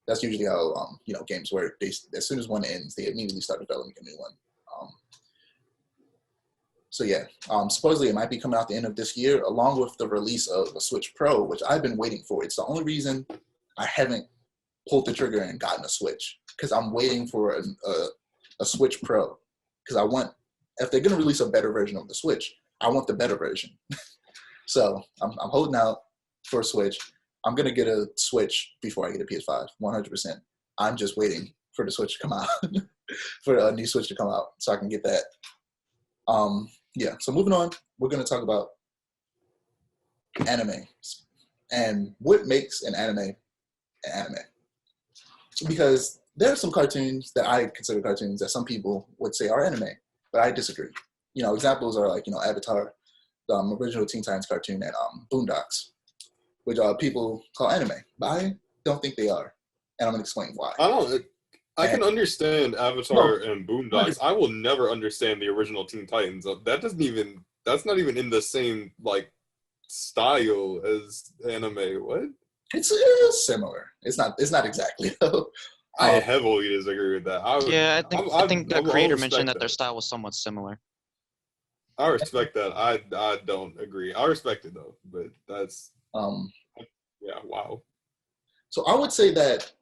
Speaker 1: That's usually how games work. As soon as one ends, they immediately start developing a new one. So yeah, supposedly it might be coming out the end of this year, along with the release of a Switch Pro, which I've been waiting for. It's the only reason I haven't pulled the trigger and gotten a Switch, because I'm waiting for a Switch Pro. Because if they're going to release a better version of the Switch, I want the better version. So I'm holding out for a Switch. I'm going to get a Switch before I get a PS5, 100%. I'm just waiting for the Switch to come out, for a new Switch to come out so I can get that. Yeah, so moving on, we're going to talk about anime and what makes an anime an anime. because there are some cartoons that I consider cartoons that some people would say are anime, but I disagree. You know, examples are like, you know, Avatar, the original Teen Titans cartoon, and Boondocks, which people call anime, but I don't think they are, and I'm gonna explain why.
Speaker 2: I can understand Avatar and Boondocks.
Speaker 1: 100%.
Speaker 2: I will never understand the original Teen Titans. That's not even in the same like style as anime. What?
Speaker 1: It's similar. It's not exactly though.
Speaker 2: I heavily disagree with that.
Speaker 3: I think the creator mentioned that
Speaker 2: that
Speaker 3: their style was somewhat similar.
Speaker 2: I respect that. I don't agree. I respect it though, but that's yeah, wow.
Speaker 1: So I would say that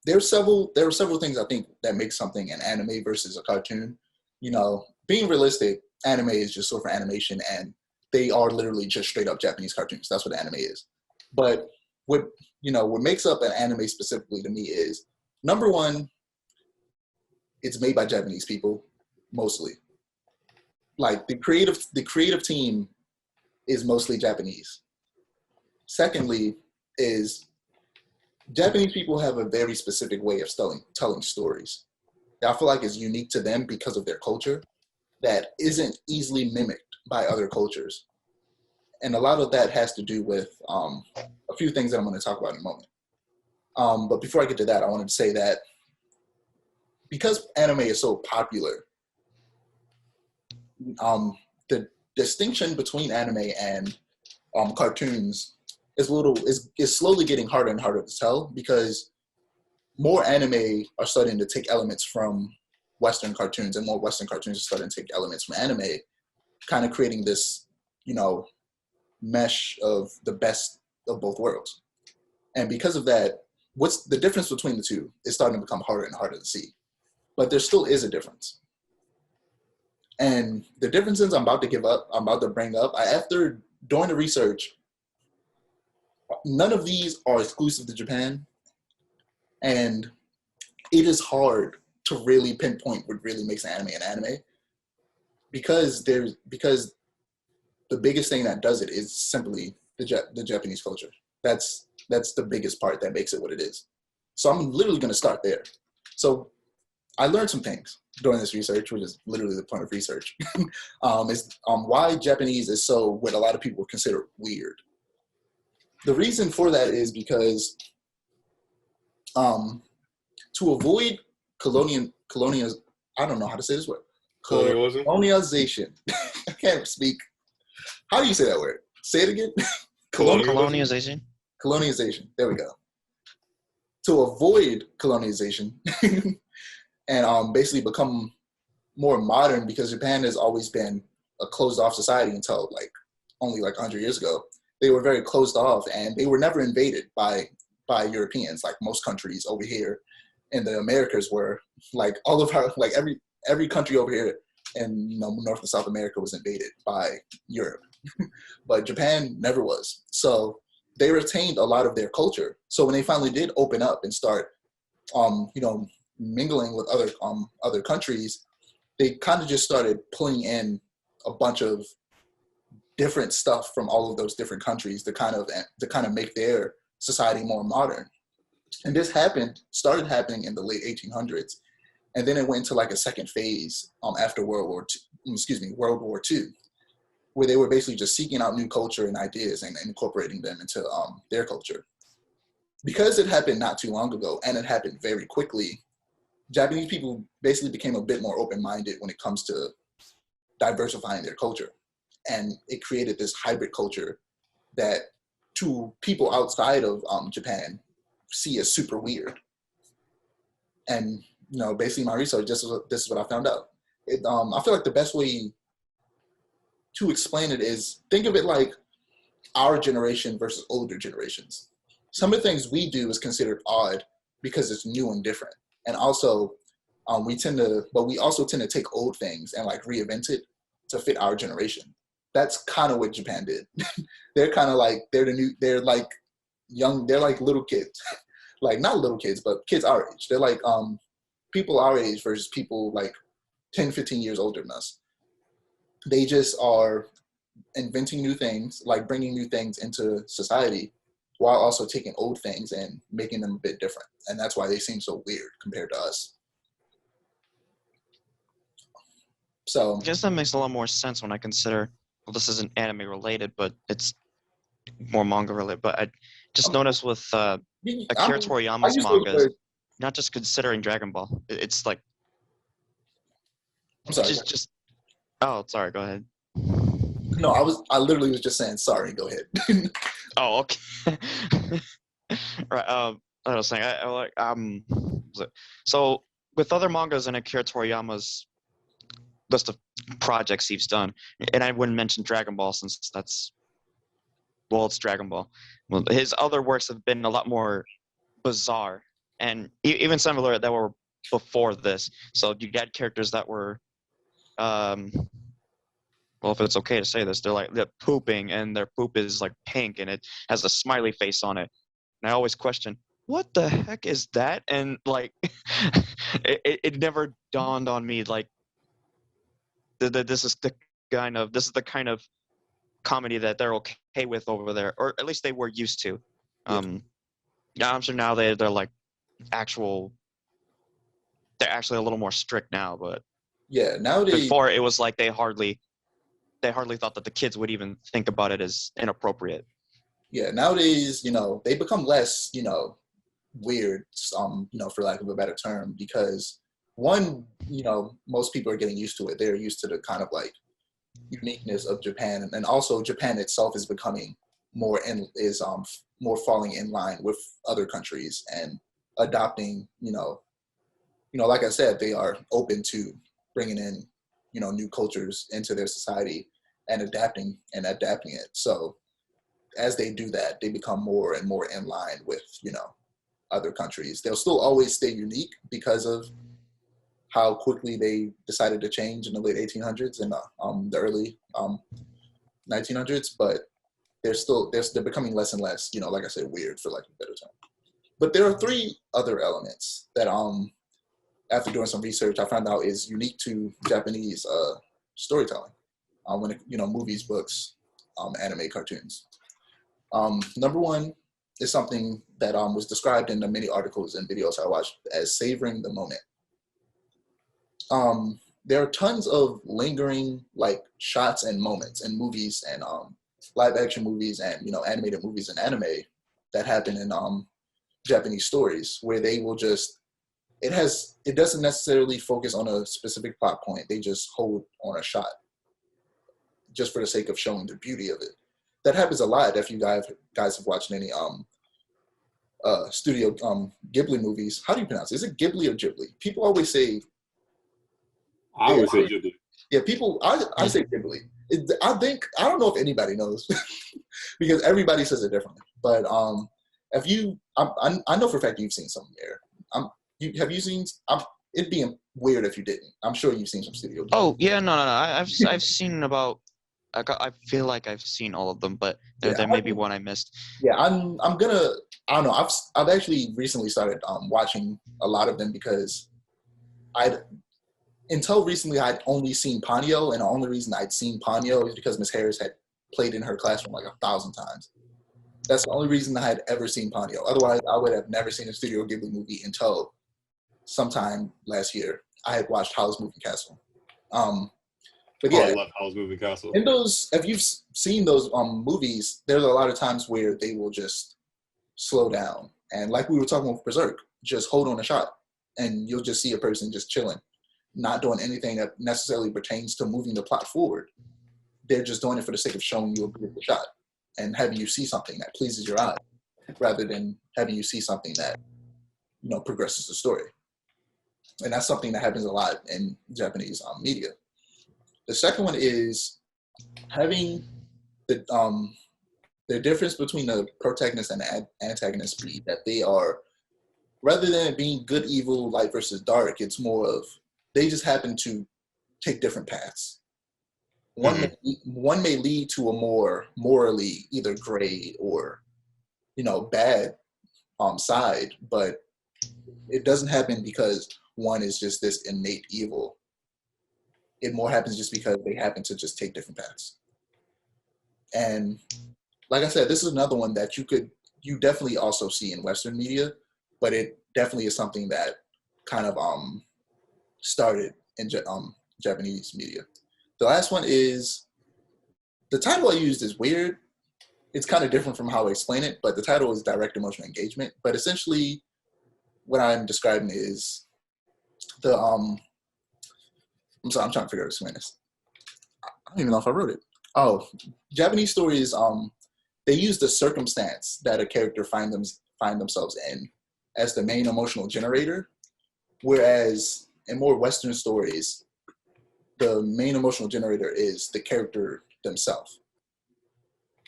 Speaker 1: there are several things I think that make something an anime versus a cartoon. You know, being realistic, anime is just sort of animation, and they are literally just straight up Japanese cartoons. That's what anime is. But what makes up an anime specifically to me is, number one, it's made by Japanese people mostly. Like the creative team is mostly Japanese. Secondly, is Japanese people have a very specific way of telling stories that I feel like is unique to them because of their culture that isn't easily mimicked by other cultures. And a lot of that has to do with a few things that I'm going to talk about in a moment. But before I get to that, I wanted to say that because anime is so popular, the distinction between anime and cartoons is slowly getting harder and harder to tell, because more anime are starting to take elements from Western cartoons, and more Western cartoons are starting to take elements from anime, kind of creating this, you know, mesh of the best of both worlds. And because of that, what's the difference between the two is starting to become harder and harder to see. But there still is a difference. And the differences I'm about to bring up, after doing the research, none of these are exclusive to Japan. And it is hard to really pinpoint what really makes an anime because the biggest thing that does it is simply the Japanese culture. That's the biggest part that makes it what it is. So I'm literally going to start there. So I learned some things during this research, which is literally the point of research, is why Japanese is so what a lot of people consider weird. The reason for that is because to avoid I don't know how to say this word. Colonialization. I can't speak. How do you say that word? Say it again.
Speaker 3: Colonialization.
Speaker 1: Colonialization. There we go. To avoid colonization and basically become more modern, because Japan has always been a closed-off society until only 100 years ago. They were very closed off, and they were never invaded by Europeans like most countries over here in the Americas were. Like all of our every country over here in North and South America was invaded by Europe, but Japan never was. So they retained a lot of their culture. So when they finally did open up and start, mingling with other countries, they kind of just started pulling in a bunch of different stuff from all of those different countries to kind of make their society more modern. And this started happening in the late 1800s, and then it went to a second phase after World War II, where they were basically just seeking out new culture and ideas and incorporating them into their culture. Because it happened not too long ago and it happened very quickly, Japanese people basically became a bit more open-minded when it comes to diversifying their culture. And it created this hybrid culture that to people outside of Japan see as super weird. And, basically my research, this is what I found out. I feel like the best way to explain it is, think of it like our generation versus older generations. Some of the things we do is considered odd because it's new and different. And also, we also tend to take old things and reinvent it to fit our generation. That's kind of what Japan did. They're kind of they're like little kids. Not little kids, but kids our age. They're like people our age versus people 10, 15 years older than us. They just are inventing new things, bringing new things into society while also taking old things and making them a bit different. And that's why they seem so weird compared to us. So
Speaker 3: I guess that makes a lot more sense when I consider, well, this isn't anime related, but it's more manga related. But I just noticed with Akira Toriyama's mangas, not just considering Dragon Ball, it's like,
Speaker 1: I'm sorry.
Speaker 3: Just oh, sorry. Go ahead.
Speaker 1: No, I literally was just saying sorry. Go ahead.
Speaker 3: Oh, okay. Right. I was saying, I like so with other mangas and Akira Toriyama's list of projects he's done, and I wouldn't mention Dragon Ball since it's Dragon Ball. Well, his other works have been a lot more bizarre and even similar that were before this. So you had characters that were, well, if it's okay to say this, they're pooping, and their poop is like pink, and it has a smiley face on it. And I always question, what the heck is that? And like, it never dawned on me like, this is the kind of comedy that they're okay with over there, or at least they were used to. Yeah, I'm sure now they're like they're actually a little more strict now, but
Speaker 1: yeah, nowadays
Speaker 3: before it was like they hardly thought that the kids would even think about it as inappropriate.
Speaker 1: Yeah, nowadays, they become less, weird, for lack of a better term, because one, most people are getting used to it. They're used to the kind of like uniqueness of Japan, and also Japan itself is becoming more falling in line with other countries and adopting, like I said, they are open to bringing in, new cultures into their society and adapting it. So as they do that, they become more and more in line with, other countries. They'll still always stay unique because of how quickly they decided to change in the late 1800s and the early 1900s, but they're becoming less and less, like I said, weird, for lack of a better term. But there are three other elements that after doing some research, I found out is unique to Japanese storytelling. When movies, books, anime, cartoons. Number one is something that was described in the many articles and videos I watched as savoring the moment. There are tons of lingering like shots and moments in movies and live action movies and animated movies and anime that happen in Japanese stories where they will just it doesn't necessarily focus on a specific plot point. They just hold on a shot just for the sake of showing the beauty of it. That happens a lot if you guys have watched any studio Ghibli movies. How do you pronounce it? Is it Ghibli or Ghibli? People always say.
Speaker 4: I would say Ghibli.
Speaker 1: Yeah, I say Ghibli. I don't know if anybody knows because everybody says it differently. But if you, I know for a fact you've seen some there. Have you seen? It'd be weird if you didn't. I'm sure you've seen some studio.
Speaker 3: Oh yeah, no. I've seen about. I feel like I've seen all of them, but there may be one I missed.
Speaker 1: Yeah, I don't know. I've actually recently started watching a lot of them because until recently I'd only seen Ponyo, and the only reason I'd seen Ponyo is because Miss Harris had played in her classroom like 1,000 times. That's the only reason I had ever seen Ponyo. Otherwise, I would have never seen a Studio Ghibli movie until sometime last year. I had watched Howl's Moving Castle. But yeah,
Speaker 4: I love Howl's Moving Castle.
Speaker 1: In those, if you've seen those movies, there's a lot of times where they will just slow down. And like we were talking with Berserk, just hold on a shot. And you'll just see a person just chilling, not doing anything that necessarily pertains to moving the plot forward. They're just doing it for the sake of showing you a beautiful shot and having you see something that pleases your eye rather than having you see something that, progresses the story. And that's something that happens a lot in Japanese media. The second one is having the difference between the protagonist and the antagonist be that they are, rather than it being good, evil, light versus dark, it's more of they just happen to take different paths. One may lead to a more morally either gray or, bad side, but it doesn't happen because one is just this innate evil. It more happens just because they happen to just take different paths. And like I said, this is another one that you could you definitely also see in Western media, but it definitely is something that kind of started in Japanese media. The last one is, the title I used is weird. It's kind of different from how I explain it, but the title is direct emotional engagement. But essentially, what I'm describing is the I'm sorry, I'm trying to figure out how to explain this. I don't even know if I wrote it. Oh, Japanese stories, they use the circumstance that a character find themselves in as the main emotional generator, whereas in more Western stories, the main emotional generator is the character themselves.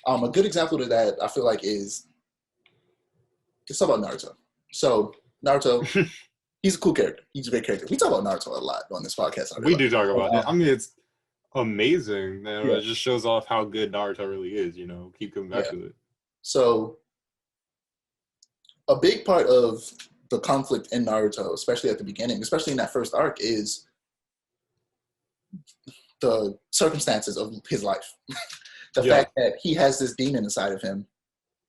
Speaker 1: A good example of that, I feel like, is, let's talk about Naruto. So Naruto, he's a cool character. He's a great character. We talk about Naruto a lot on this podcast.
Speaker 4: We do talk about it. I mean, it's amazing.
Speaker 1: Yeah.
Speaker 4: It just shows off how good Naruto really is. Keep coming back to it.
Speaker 1: So a big part of the conflict in Naruto, especially at the beginning, especially in that first arc, is the circumstances of his life. The fact that he has this demon inside of him,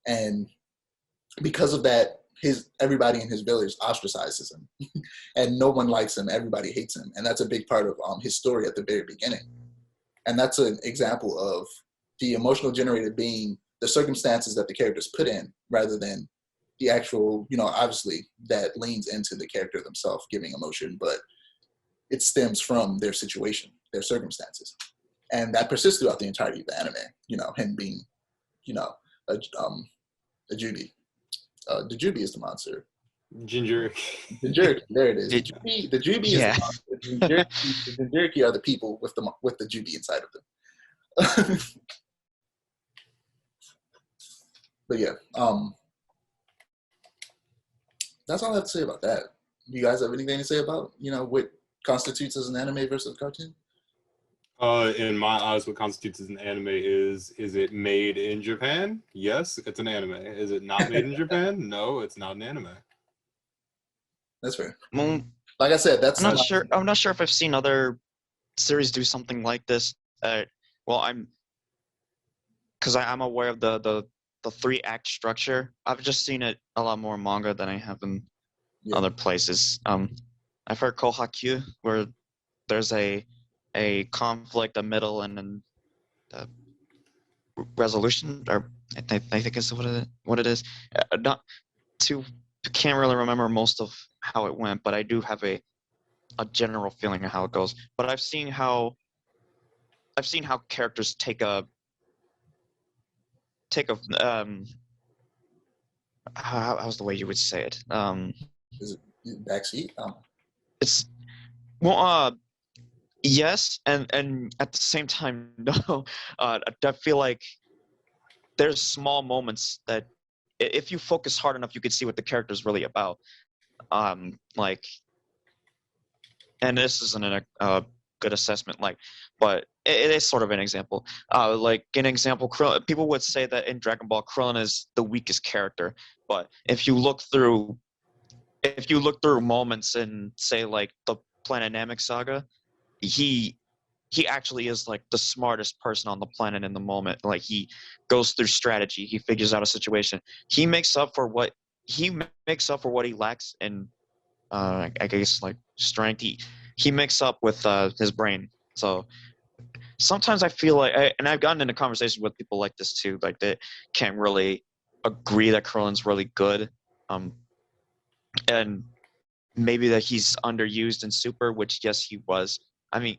Speaker 1: and because of that, everybody in his village ostracizes him, and no one likes him. Everybody hates him, and that's a big part of his story at the very beginning. And that's an example of the emotional generator being the circumstances that the characters put in, rather than the actual, obviously that leans into the character themselves giving emotion, but it stems from their situation, their circumstances. And that persists throughout the entirety of the anime, him being, a Jubi. The Jubi is the monster.
Speaker 4: Ginger.
Speaker 1: The Jinjuriki, there it is. The Jubi is the monster. The Jinjuriki are the people with the Jubi inside of them. But yeah, that's all I have to say about that. Do you guys have anything to say about, what constitutes as an anime versus a cartoon?
Speaker 4: In my eyes, what constitutes as an anime is it made in Japan? Yes, it's an anime. Is it not made in Japan? No, it's not an anime.
Speaker 1: That's fair.
Speaker 3: Well,
Speaker 1: like I said, that's
Speaker 3: I'm not sure if I've seen other series do something like this. I'm aware of the 3-act structure. I've just seen it a lot more in manga than I have in other places. I've heard Kohaku, where there's a conflict, a middle, and then a resolution, or I think is what it is. Can't really remember most of how it went, but I do have a general feeling of how it goes. But I've seen how characters take a how's the way you would say it?
Speaker 1: Is it backseat?
Speaker 3: It's yes, and at the same time, no. I feel like there's small moments that, if you focus hard enough, you could see what the character is really about. And this isn't a good assessment, but it is sort of an example. An example, people would say that in Dragon Ball, Krillin is the weakest character, but if you look through moments in, say, the Planet Namek saga, he actually is the smartest person on the planet in the moment. He goes through strategy, he figures out a situation, he makes up for what he lacks in I guess strength. He makes up with his brain. So sometimes I feel and I've gotten into conversations with people like this too, they can't really agree that Krillin's really good, and maybe that he's underused in Super, which yes, he was. I mean,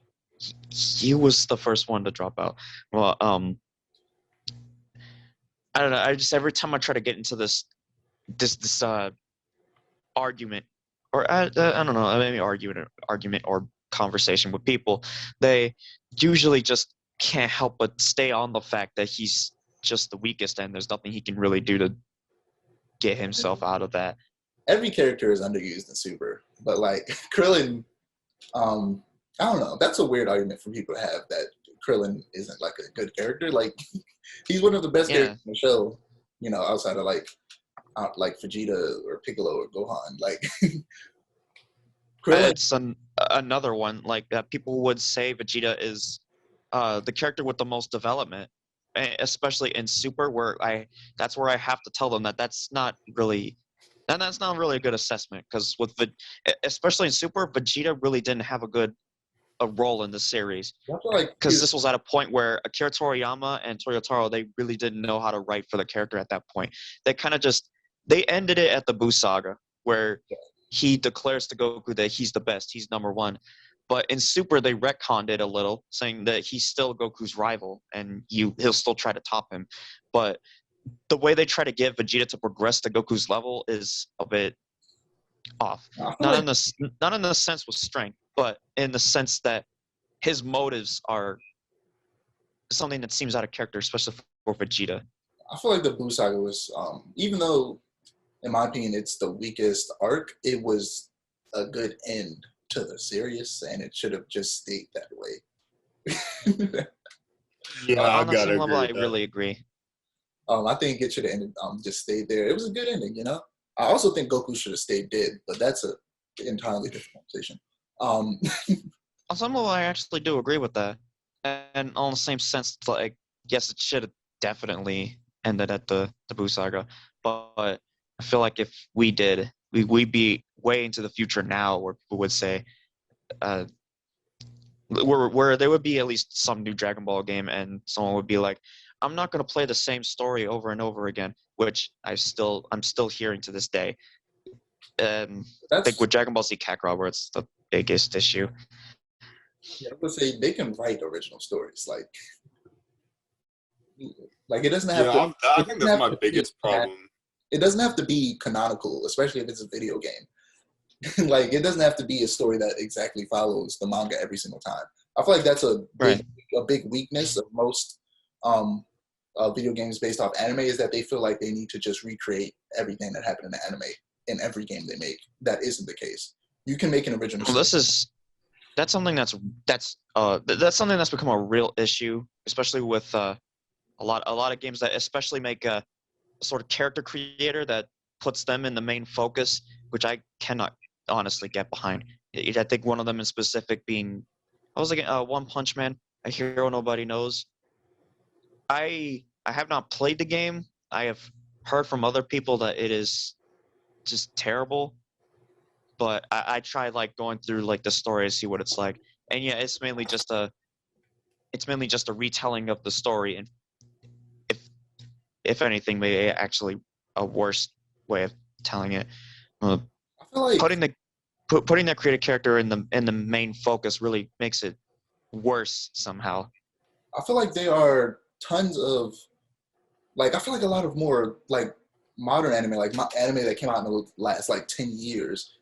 Speaker 3: he was the first one to drop out. Well, I don't know. I just, every time I try to get into this argument, or I don't know, maybe argument or conversation with people, they usually just can't help but stay on the fact that he's just the weakest, and there's nothing he can really do to get himself out of that.
Speaker 1: Every character is underused in Super, but Krillin, I don't know. That's a weird argument for people to have, that Krillin isn't a good character. He's one of the best characters in the show, outside of Vegeta or Piccolo or Gohan. Krillin.
Speaker 3: It's another one. People would say Vegeta is the character with the most development, especially in Super, that's where I have to tell them that's not really a good assessment, because especially in Super, Vegeta really didn't have a role in the series,
Speaker 1: I feel like
Speaker 3: because this was at a point where Akira Toriyama and Toyotaro, they really didn't know how to write for the character at that point. They kind of they ended it at the Buu saga, where he declares to Goku that he's the best, he's number one. But in Super, they retconned it a little, saying that he's still Goku's rival and he'll still try to top him. But the way they try to get Vegeta to progress to Goku's level is a bit off. Not in the sense with strength, but in the sense that his motives are something that seems out of character, especially for Vegeta.
Speaker 1: I feel like the Buu saga was, even though, in my opinion, it's the weakest arc, it was a good end to the series, and it should have just stayed that way.
Speaker 2: Yeah, I
Speaker 3: On the
Speaker 2: gotta
Speaker 3: same level,
Speaker 2: agree
Speaker 3: I
Speaker 2: with
Speaker 3: really agree.
Speaker 1: I think it should have ended, just stayed there. It was a good ending, you know? I also think Goku should have stayed dead, but that's an entirely different conversation.
Speaker 3: On some level, I actually do agree with that. And on the same sense, like, yes, it should have definitely ended at the Buu saga. But I feel like if we did, we'd be way into the future now, where people would say, where there would be at least some new Dragon Ball game, and someone would be like, I'm not going to play the same story over and over again, which I'm still hearing to this day. I think with Dragon Ball Z Kakarot, where it's the biggest issue.
Speaker 1: Yeah, I would say they can write original stories. Like it doesn't have to.
Speaker 2: I think that's my biggest problem.
Speaker 1: It doesn't have to be canonical, especially if it's a video game. Like it doesn't have to be a story that exactly follows the manga every single time. I feel like that's a big weakness of most video games based off anime, is that they feel like they need to just recreate everything that happened in the anime in every game they make. That isn't the case. You can make an original story.
Speaker 3: That's something that's something that's become a real issue, especially with a lot of games that especially make a sort of character creator that puts them in the main focus, which I cannot honestly get behind. I think one of them in specific being, I was like, One Punch Man, a hero nobody knows. I have not played the game. I have heard from other people that it is just terrible. But I tried like going through like the story to see what it's like, and yeah, it's mainly just a retelling of the story, and if anything, maybe actually a worse way of telling it.
Speaker 1: I feel like
Speaker 3: Putting that creative character in the main focus really makes it worse somehow.
Speaker 1: I feel like there are tons of I feel like a lot of more like modern anime, like anime that came out in the last 10 years,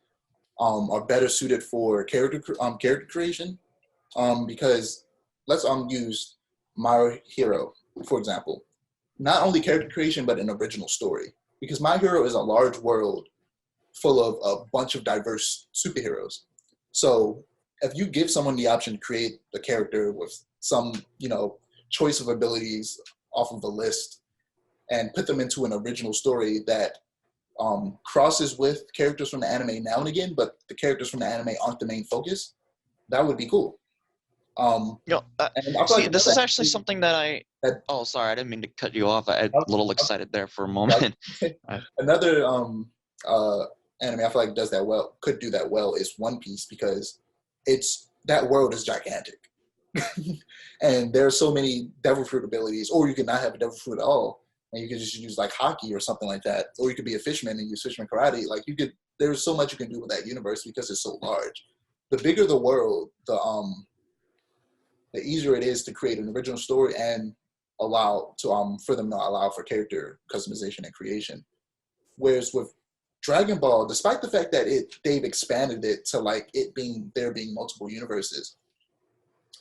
Speaker 1: are better suited for character creation, because let's use My Hero for example. Not only character creation but an original story, because My Hero is a large world full of a bunch of diverse superheroes. So if you give someone the option to create a character with some choice of abilities off of the list and put them into an original story that crosses with characters from the anime now and again, but the characters from the anime aren't the main focus, that would be cool.
Speaker 3: See, this is actually something that oh, sorry, I didn't mean to cut you off. I got a little excited there for a moment.
Speaker 1: Another anime I feel like could do that well is One Piece, because that world is gigantic. And there are so many devil fruit abilities, or you could not have a devil fruit at all, and you could just use hockey or something like that, or you could be a fisherman and use fisherman karate. There's so much you can do with that universe because it's so large. The bigger the world, the easier it is to create an original story and allow for character customization and creation. Whereas with Dragon Ball, despite the fact that they've expanded it to there being multiple universes,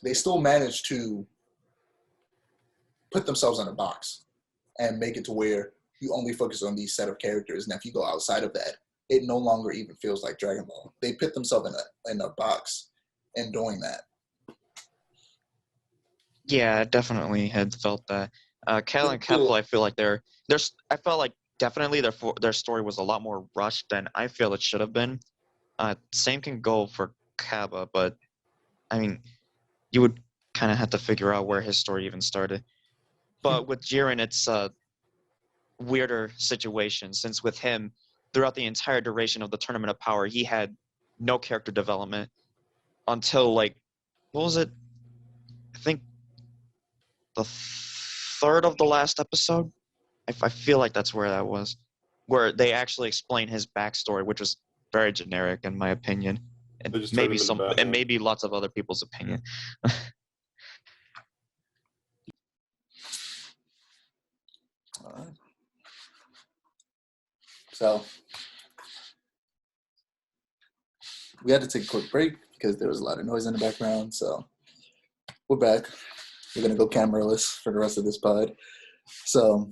Speaker 1: they still managed to put themselves in a box and make it to where you only focus on these set of characters. And if you go outside of that, it no longer even feels like Dragon Ball. They put themselves in a box in doing that.
Speaker 3: Yeah, I definitely had felt that. Cal and Keppel, I feel like I felt like definitely their story was a lot more rushed than I feel it should have been. Same can go for Kaba, but I mean, you would kind of have to figure out where his story even started. But with Jiren, it's a weirder situation, since with him, throughout the entire duration of the Tournament of Power, he had no character development until, like, what was it? I think the third of the last episode. I feel like that's where that was, where they actually explain his backstory, which was very generic in my opinion, and
Speaker 4: They just turned him into Batman.
Speaker 3: maybe lots of other people's opinion.
Speaker 1: All right. So we had to take a quick break because there was a lot of noise in the background. So we're back. We're gonna go cameraless for the rest of this pod. So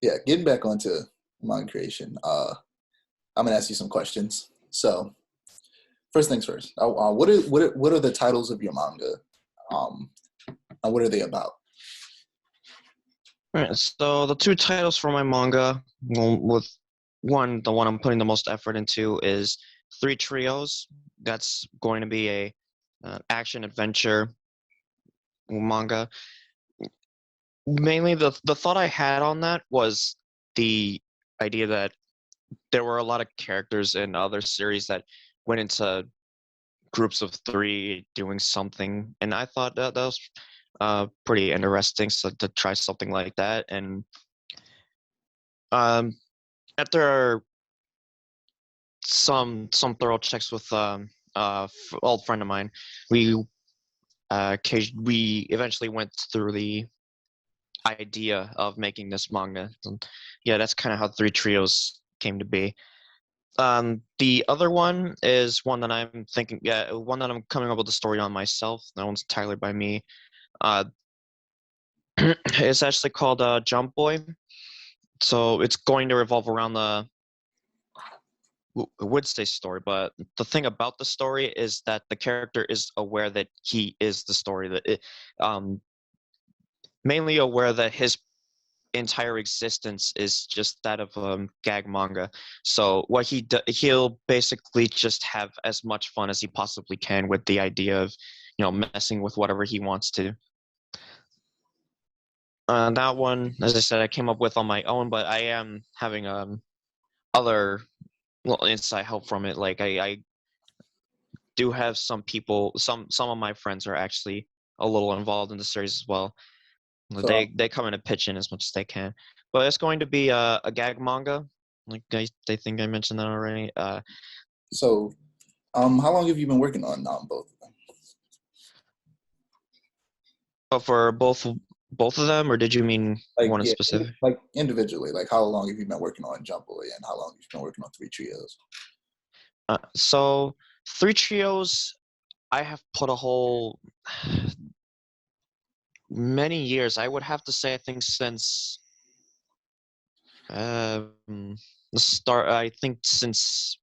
Speaker 1: yeah, getting back onto manga creation. I'm gonna ask you some questions. So first things first. What are the titles of your manga? And what are they about?
Speaker 3: All right, so the two titles for my manga, the one I'm putting the most effort into is Three Trios. That's going to be a action adventure manga. Mainly the thought I had on that was the idea that there were a lot of characters in other series that went into groups of three doing something, and I thought that was pretty interesting, so to try something like that. And after some thorough checks with old friend of mine, we eventually went through the idea of making this manga. And yeah, that's kind of how Three Trios came to be. The other one is one that I'm thinking, one that I'm coming up with the story on myself. That one's entirely by me. It's actually called Jump Boy. So it's going to revolve around the Wednesday story, but the thing about the story is that the character is aware that he is the story. That mainly aware that his entire existence is just that of gag manga. So what he'll basically just have as much fun as he possibly can with the idea of, messing with whatever he wants to. That one, as I said, I came up with on my own, but I am having other inside help from it. Like I do have some people, some of my friends are actually a little involved in the series as well.
Speaker 1: So,
Speaker 3: they come in and pitch in as much as they can. But it's going to be a gag manga. Like they think I mentioned that already.
Speaker 1: So how long have you been working on both of them?
Speaker 3: But for both of them, or did you mean one in specific?
Speaker 1: Like individually, like how long have you been working on Jump Boy and how long have you been working on Three Trios?
Speaker 3: So Three Trios, I have put a whole many years. I would have to say, I think since the start. I think since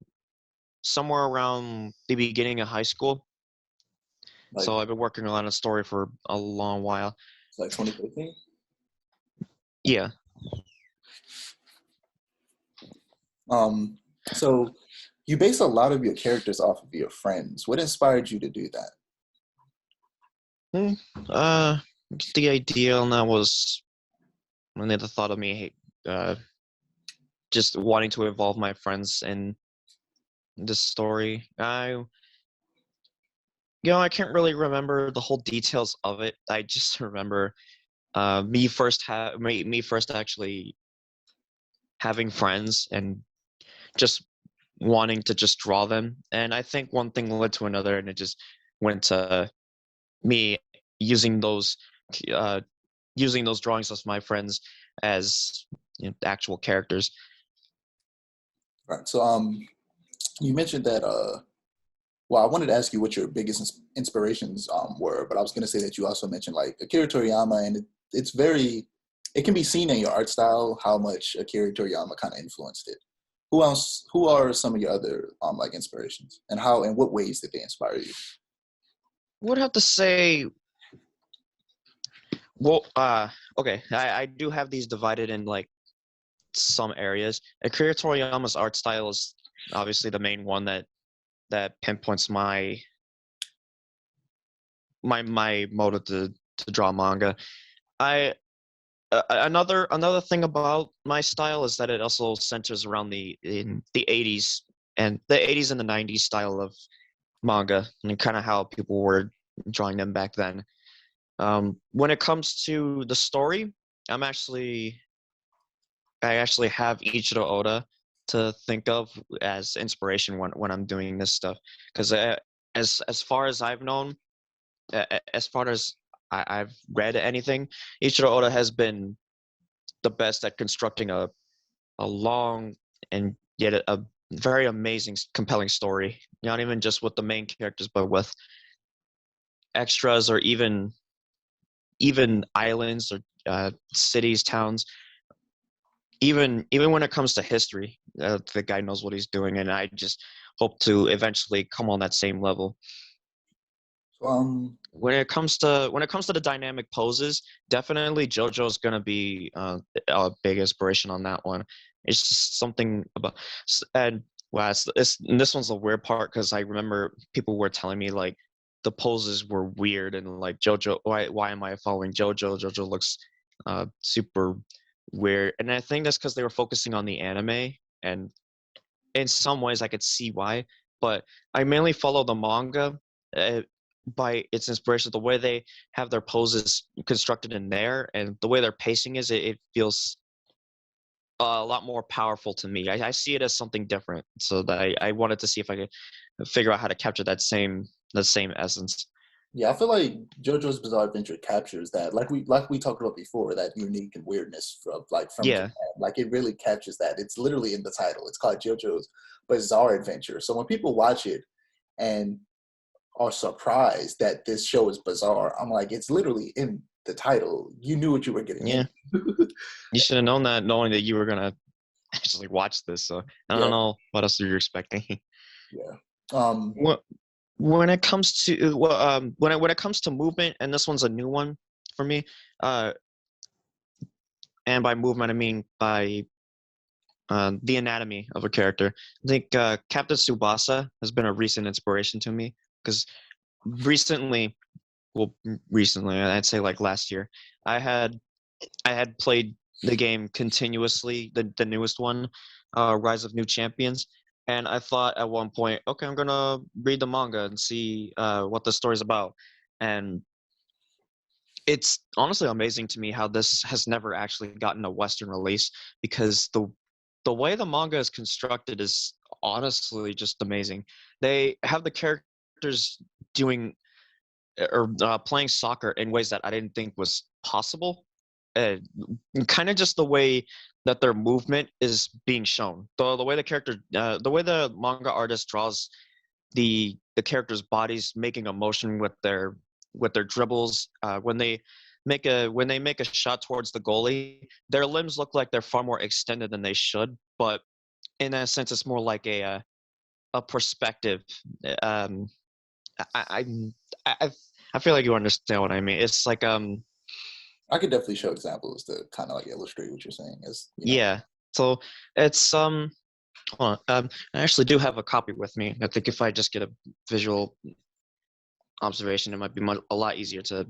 Speaker 3: somewhere around the beginning of high school.
Speaker 1: Like,
Speaker 3: So I've been working on a story for a long while.
Speaker 1: Like 2015?
Speaker 3: Yeah.
Speaker 1: So you base a lot of your characters off of your friends. What inspired you to do that?
Speaker 3: The idea on that was when they thought of me just wanting to involve my friends in this story. I can't really remember the whole details of it. I just remember me first actually having friends and just wanting to just draw them. And I think one thing led to another, and it just went to me using those drawings of my friends as actual characters.
Speaker 1: Right. So you mentioned that well, I wanted to ask you what your biggest inspirations were, but I was going to say that you also mentioned like Akira Toriyama, and it can be seen in your art style how much Akira Toriyama kind of influenced it. Who are some of your other like inspirations, and what ways did they inspire you?
Speaker 3: Would have to say, well, okay, I do have these divided in like some areas. Akira Toriyama's art style is obviously the main one that pinpoints my motive to draw manga. Another thing about my style is that it also centers around in the 80s and the 90s style of manga and kind of how people were drawing them back then. When it comes to the story, I actually have Ichiro Oda to think of as inspiration when I'm doing this stuff, because as far as I've known, as far as I've read anything, Ichiro Oda has been the best at constructing a long and yet a very amazing, compelling story. Not even just with the main characters, but with extras or even islands or cities, towns. Even when it comes to history, the guy knows what he's doing, and I just hope to eventually come on that same level. When it comes to the dynamic poses, definitely JoJo's gonna be a big inspiration on that one. It's just something about, and well, and this one's the weird part, because I remember people were telling me like the poses were weird and like JoJo, why am I following JoJo? JoJo looks super weird, and I think that's because they were focusing on the anime, and in some ways I could see why, but I mainly follow the manga by its inspiration. The way they have their poses constructed in there and the way their pacing is, it feels a lot more powerful to me. I see it as something different, so that I wanted to see if I could figure out how to capture that same essence.
Speaker 1: Yeah, I feel like JoJo's Bizarre Adventure captures that, like we talked about before, that unique and weirdness from
Speaker 3: Yeah.
Speaker 1: Japan. Like it really captures that. It's literally in the title. It's called JoJo's Bizarre Adventure. So when people watch it and are surprised that this show is bizarre, I'm like, it's literally in the title. You knew what you were getting.
Speaker 3: Yeah. You should have known that, knowing that you were gonna actually watch this. So I don't know what else you're expecting.
Speaker 1: Yeah.
Speaker 3: When it comes to when it comes to movement, and this one's a new one for me, and by movement I mean by the anatomy of a character. I think Captain Tsubasa has been a recent inspiration to me, because recently I'd say like last year, I had played the game continuously, the newest one, Rise of New Champions, and I thought at one point, okay, I'm gonna read the manga and see what the story's about, and it's honestly amazing to me how this has never actually gotten a Western release, because the way the manga is constructed is honestly just amazing. They have the characters doing or playing soccer in ways that I didn't think was possible. Uh, Kind of just the way that their movement is being shown. The way the way the manga artist draws the characters' bodies making a motion with their dribbles. When they make a shot towards the goalie, their limbs look like they're far more extended than they should. But in a sense, it's more like a perspective. I, I I feel like you understand what I mean. It's like
Speaker 1: I could definitely show examples to kind of like illustrate what you're saying.
Speaker 3: Yeah. So it's hold on. I actually do have a copy with me. I think if I just get a visual observation, it might be a lot easier to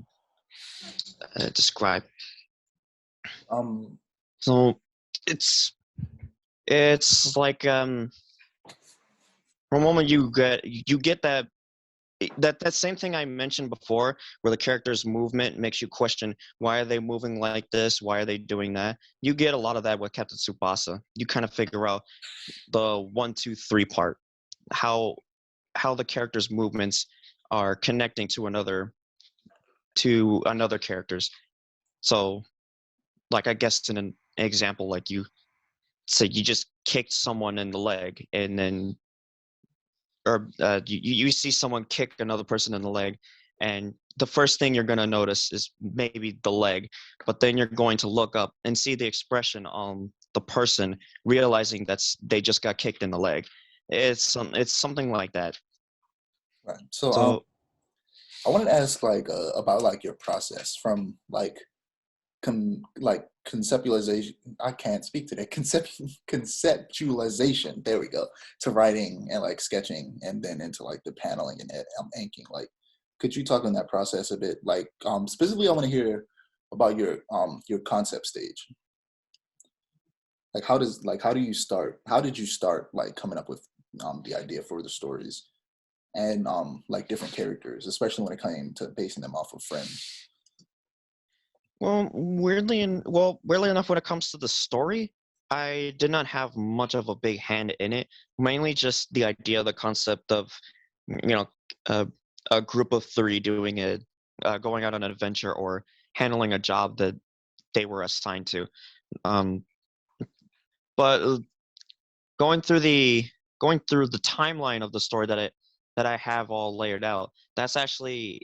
Speaker 3: describe. So it's like from the moment you get that same thing I mentioned before, where the character's movement makes you question, why are they moving like this? Why are they doing that? You get a lot of that with Captain Tsubasa. You kind of figure out the 1, 2, 3 part, how the character's movements are connecting to another character's. So, like, I guess in an example, like you say you just kicked someone in the leg, and then or you see someone kick another person in the leg, and the first thing you're going to notice is maybe the leg, but then you're going to look up and see the expression on the person realizing they just got kicked in the leg. It's something like that.
Speaker 1: Right. So I wanted to ask about like your process from like conceptualization. I can't speak today. Conceptualization. There we go. To writing and like sketching, and then into like the paneling and inking. Like, could you talk on that process a bit? Like, specifically, I want to hear about your concept stage. Like how do you start? How did you start like coming up with the idea for the stories and like different characters, especially when it came to basing them off of friends?
Speaker 3: Well, weirdly enough, when it comes to the story, I did not have much of a big hand in it. Mainly just the idea, the concept of, you know, a group of three doing it, going out on an adventure or handling a job that they were assigned to. Um, but going through the timeline of the story that I have all layered out, that's actually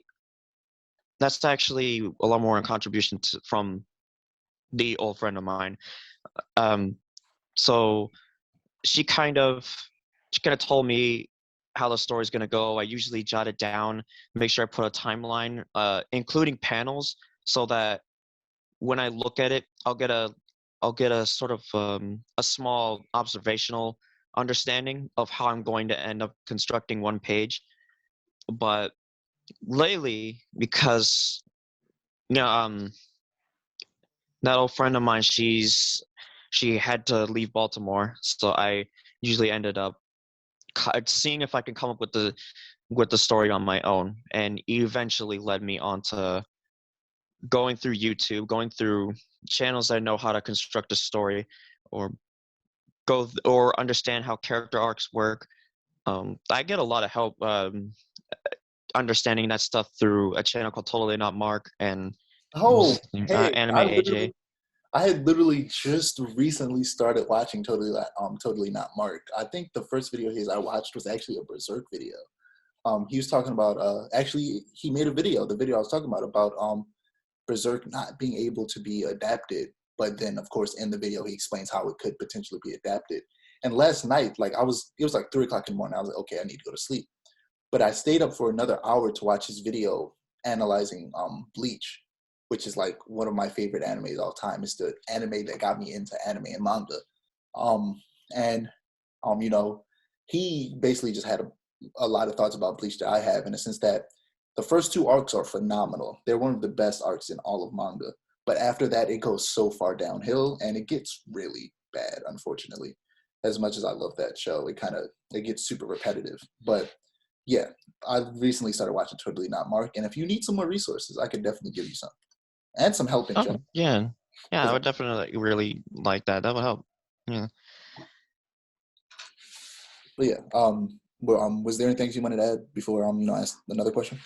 Speaker 3: a lot more in contribution from the old friend of mine. So she kind of told me how the story's gonna go. I usually jot it down, make sure I put a timeline, including panels, so that when I look at it, I'll get a sort of a small observational understanding of how I'm going to end up constructing one page. But lately, because that old friend of mine, she had to leave Baltimore, so I usually ended up seeing if I can come up with the story on my own, and eventually led me on to going through YouTube, going through channels that know how to construct a story, or or understand how character arcs work. I get a lot of help understanding that stuff through a channel called Totally Not Mark and
Speaker 1: Oh, hey,
Speaker 3: Anime AJ.
Speaker 1: I had literally just recently started watching Totally Not Mark. I think the first video of his I watched was actually a Berserk video. He was talking about actually he made a video. The video I was talking about Berserk not being able to be adapted, but then of course in the video he explains how it could potentially be adapted. And last night, like it was like 3 o'clock in the morning. I was like, okay, I need to go to sleep. But I stayed up for another hour to watch his video analyzing Bleach, which is like one of my favorite animes of all time. It's the anime that got me into anime and manga. And you know, he basically just had a lot of thoughts about Bleach that I have, in the sense that the first 2 arcs are phenomenal. They're one of the best arcs in all of manga. But after that, it goes so far downhill, and it gets really bad, unfortunately. As much as I love that show, it gets super repetitive. But yeah, I recently started watching Totally Not Mark, and if you need some more resources, I could definitely give you some. And some help in general.
Speaker 3: Yeah. Yeah, I would definitely really like that. That would help. Yeah.
Speaker 1: But yeah, was there anything you wanted to add before I ask another question?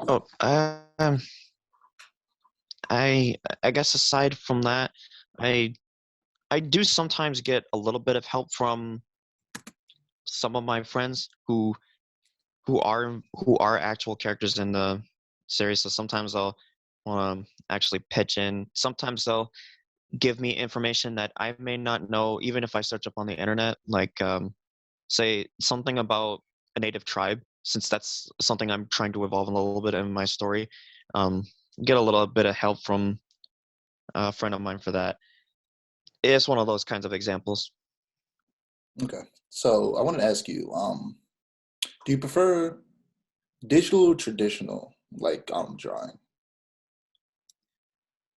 Speaker 3: Oh, I guess aside from that, I do sometimes get a little bit of help from some of my friends who are actual characters in the series. So sometimes they'll actually pitch in. Sometimes they'll give me information that I may not know, even if I search up on the internet. Like say something about a native tribe, since that's something I'm trying to evolve a little bit in my story. Get a little bit of help from a friend of mine for that. It's one of those kinds of examples.
Speaker 1: Okay, so I wanted to ask you, do you prefer digital or traditional, like drawing?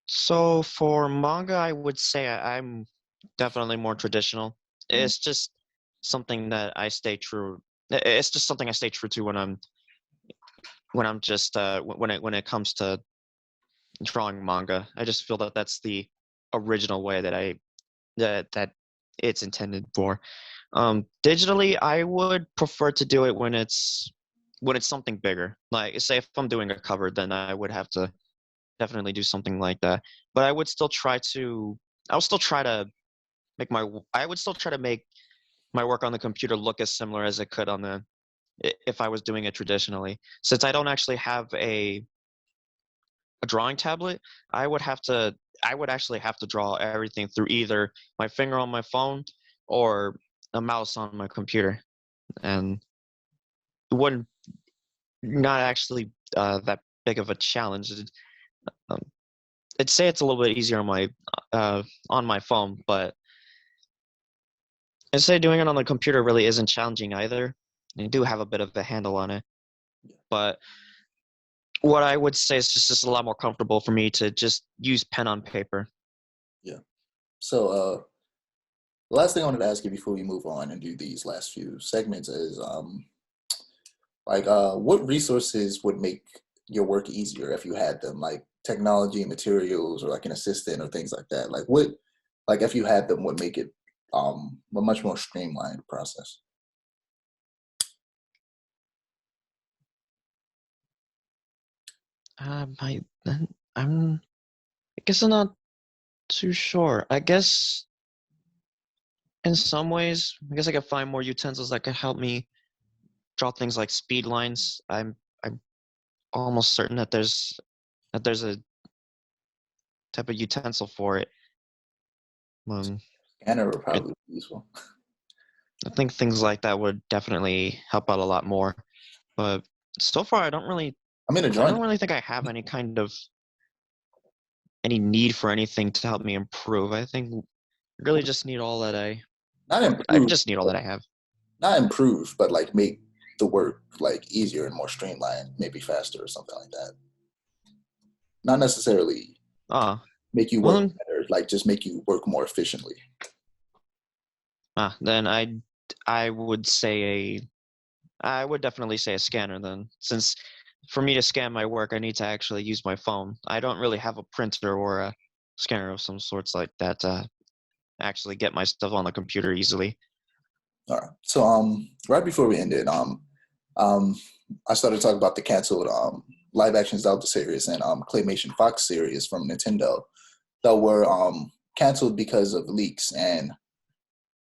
Speaker 3: So for manga, I would say I'm definitely more traditional.
Speaker 1: Mm.
Speaker 3: It's just something that I stay true. It's just something I stay true to when I'm just when it comes to drawing manga. I just feel that that's the original way that it's intended for. Digitally, I would prefer to do it when it's something bigger. Like say if I'm doing a cover, then I would have to definitely do something like that. But I would still try to. I would still try to make my. I would still try to make my work on the computer look as similar as it could on the if I was doing it traditionally. Since I don't actually have a drawing tablet, I would actually have to draw everything through either my finger on my phone or a mouse on my computer, and it wouldn't not actually that big of a challenge. Um, I'd say it's a little bit easier on my phone, but I'd say doing it on the computer really isn't challenging either. I do have a bit of a handle on it, but what I would say is just a lot more comfortable for me to just use pen on paper.
Speaker 1: Yeah. So the last thing I wanted to ask you before we move on and do these last few segments is what resources would make your work easier if you had them, like technology, materials, or like an assistant or things like that? Like what, like if you had them, would make it a much more streamlined process?
Speaker 3: I guess I'm not too sure. I guess in some ways, I guess I could find more utensils that could help me draw things like speed lines. I'm almost certain that there's a type of utensil for it.
Speaker 1: Scanner would probably be useful.
Speaker 3: I think things like that would definitely help out a lot more. But so far, I don't really think I have any need for anything to help me improve. I think I really just need all that I just need all that I have.
Speaker 1: Not improve, but like make the work like easier and more streamlined, maybe faster or something like that. Not necessarily make you work better, like just make you work more efficiently.
Speaker 3: Then I would definitely say a scanner then, since for me to scan my work, I need to actually use my phone. I don't really have a printer or a scanner of some sorts like that to actually get my stuff on the computer easily.
Speaker 1: All right. So right before we ended, I started talking about the canceled live action Zelda series and Claymation Fox series from Nintendo that were canceled because of leaks. And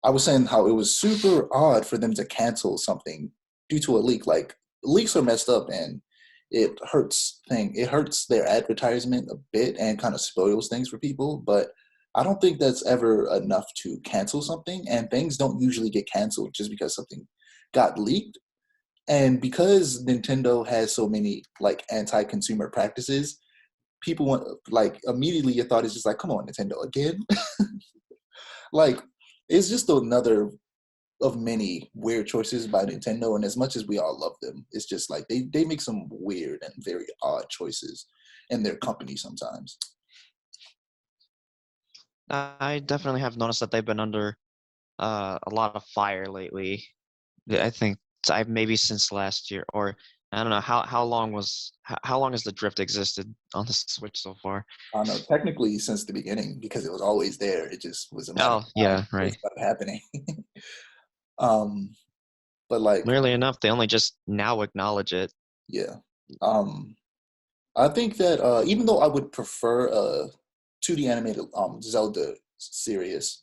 Speaker 1: I was saying how it was super odd for them to cancel something due to a leak. Like leaks are messed up and it hurts their advertisement a bit and kind of spoils things for people. But I don't think that's ever enough to cancel something, and things don't usually get canceled just because something got leaked. And because Nintendo has so many like anti-consumer practices, people want like immediately your thought is just like, come on, Nintendo again. Like it's just another of many weird choices by Nintendo, and as much as we all love them, it's just like they make some weird and very odd choices in their company sometimes.
Speaker 3: I definitely have noticed that they've been under a lot of fire lately. I think I've maybe since last year, or I don't know how long has the drift existed on the Switch so far?
Speaker 1: I don't know, technically since the beginning, because it was always there. It just was a matter of time
Speaker 3: yeah, right.
Speaker 1: it started happening. But like,
Speaker 3: Weirdly enough, they only just now acknowledge it.
Speaker 1: yeah. I think that even though I would prefer a 2D animated Zelda series,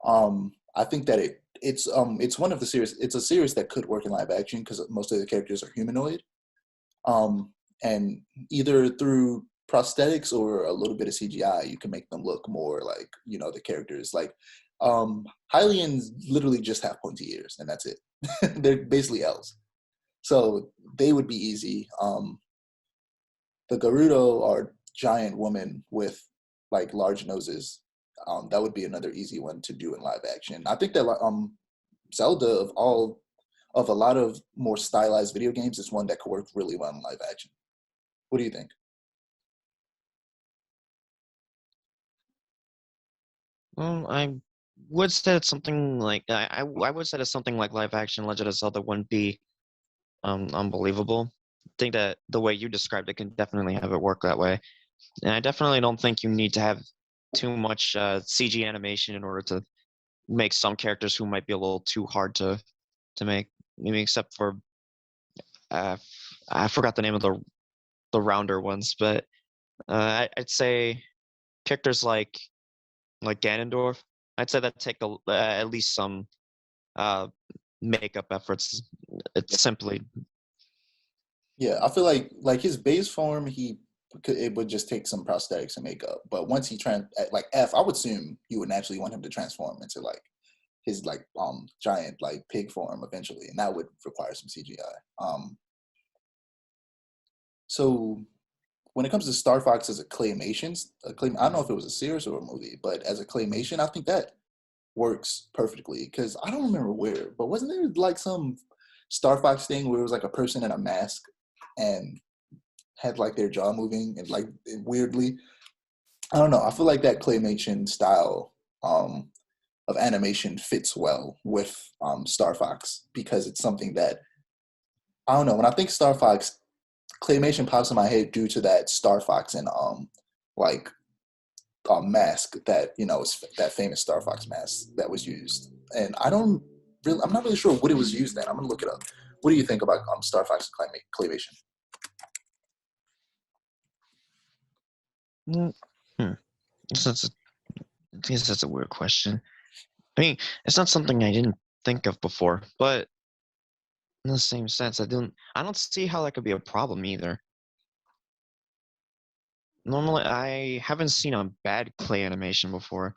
Speaker 1: I think that it's one of the series. It's a series that could work in live action because most of the characters are humanoid, and either through prosthetics or a little bit of CGI, you can make them look more like the characters. Like Hylians literally just have pointy ears, and that's it. They're basically elves, so they would be easy. The Gerudo are giant women with like large noses. That would be another easy one to do in live action. I think that Zelda of a lot of more stylized video games is one that could work really well in live action. What do you think?
Speaker 3: I would say that something like I would say that something like live action Legend of Zelda wouldn't be unbelievable. I think that the way you described it can definitely have it work that way. And I definitely don't think you need to have too much CG animation in order to make some characters who might be a little too hard to make. Maybe except for I forgot the name of the rounder ones, but I'd say characters like Ganondorf. I'd say that take at least some makeup efforts. It's simply.
Speaker 1: Yeah, I feel like his base form, it would just take some prosthetics and makeup. But once he like F, I would assume you would naturally want him to transform into like his like giant like pig form eventually, and that would require some CGI. So when it comes to Star Fox as a claymation, I don't know if it was a series or a movie, but as a claymation, I think that works perfectly because I don't remember where, but wasn't there like some Star Fox thing where it was like a person in a mask and had like their jaw moving and like weirdly. I don't know. I feel like that claymation style of animation fits well with Star Fox because it's something that I don't know. When I think Star Fox, claymation pops in my head due to that Star Fox and like mask that is that famous Star Fox mask that was used. And I'm not really sure what it was used in. I'm gonna look it up. What do you think about Star Fox claymation?
Speaker 3: I guess that's a weird question. I mean, it's not something I didn't think of before, but in the same sense, I don't see how that could be a problem either. Normally, I haven't seen a bad clay animation before,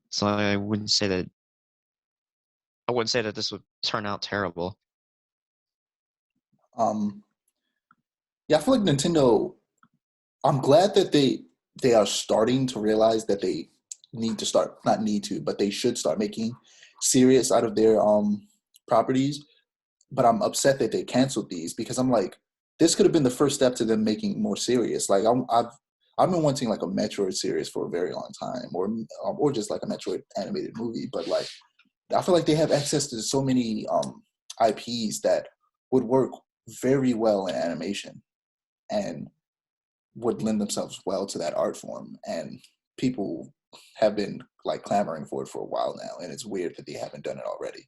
Speaker 3: so I wouldn't say that this would turn out terrible.
Speaker 1: Yeah, I feel like Nintendo. I'm glad that they are starting to realize that they need to start, not need to, but they should start making serious out of their properties. But I'm upset that they canceled these because I'm like, this could have been the first step to them making more serious. Like I've been wanting like a Metroid series for a very long time, or just like a Metroid animated movie. But like, I feel like they have access to so many IPs that would work very well in animation and would lend themselves well to that art form. And people have been like clamoring for it for a while now, and it's weird that they haven't done it already.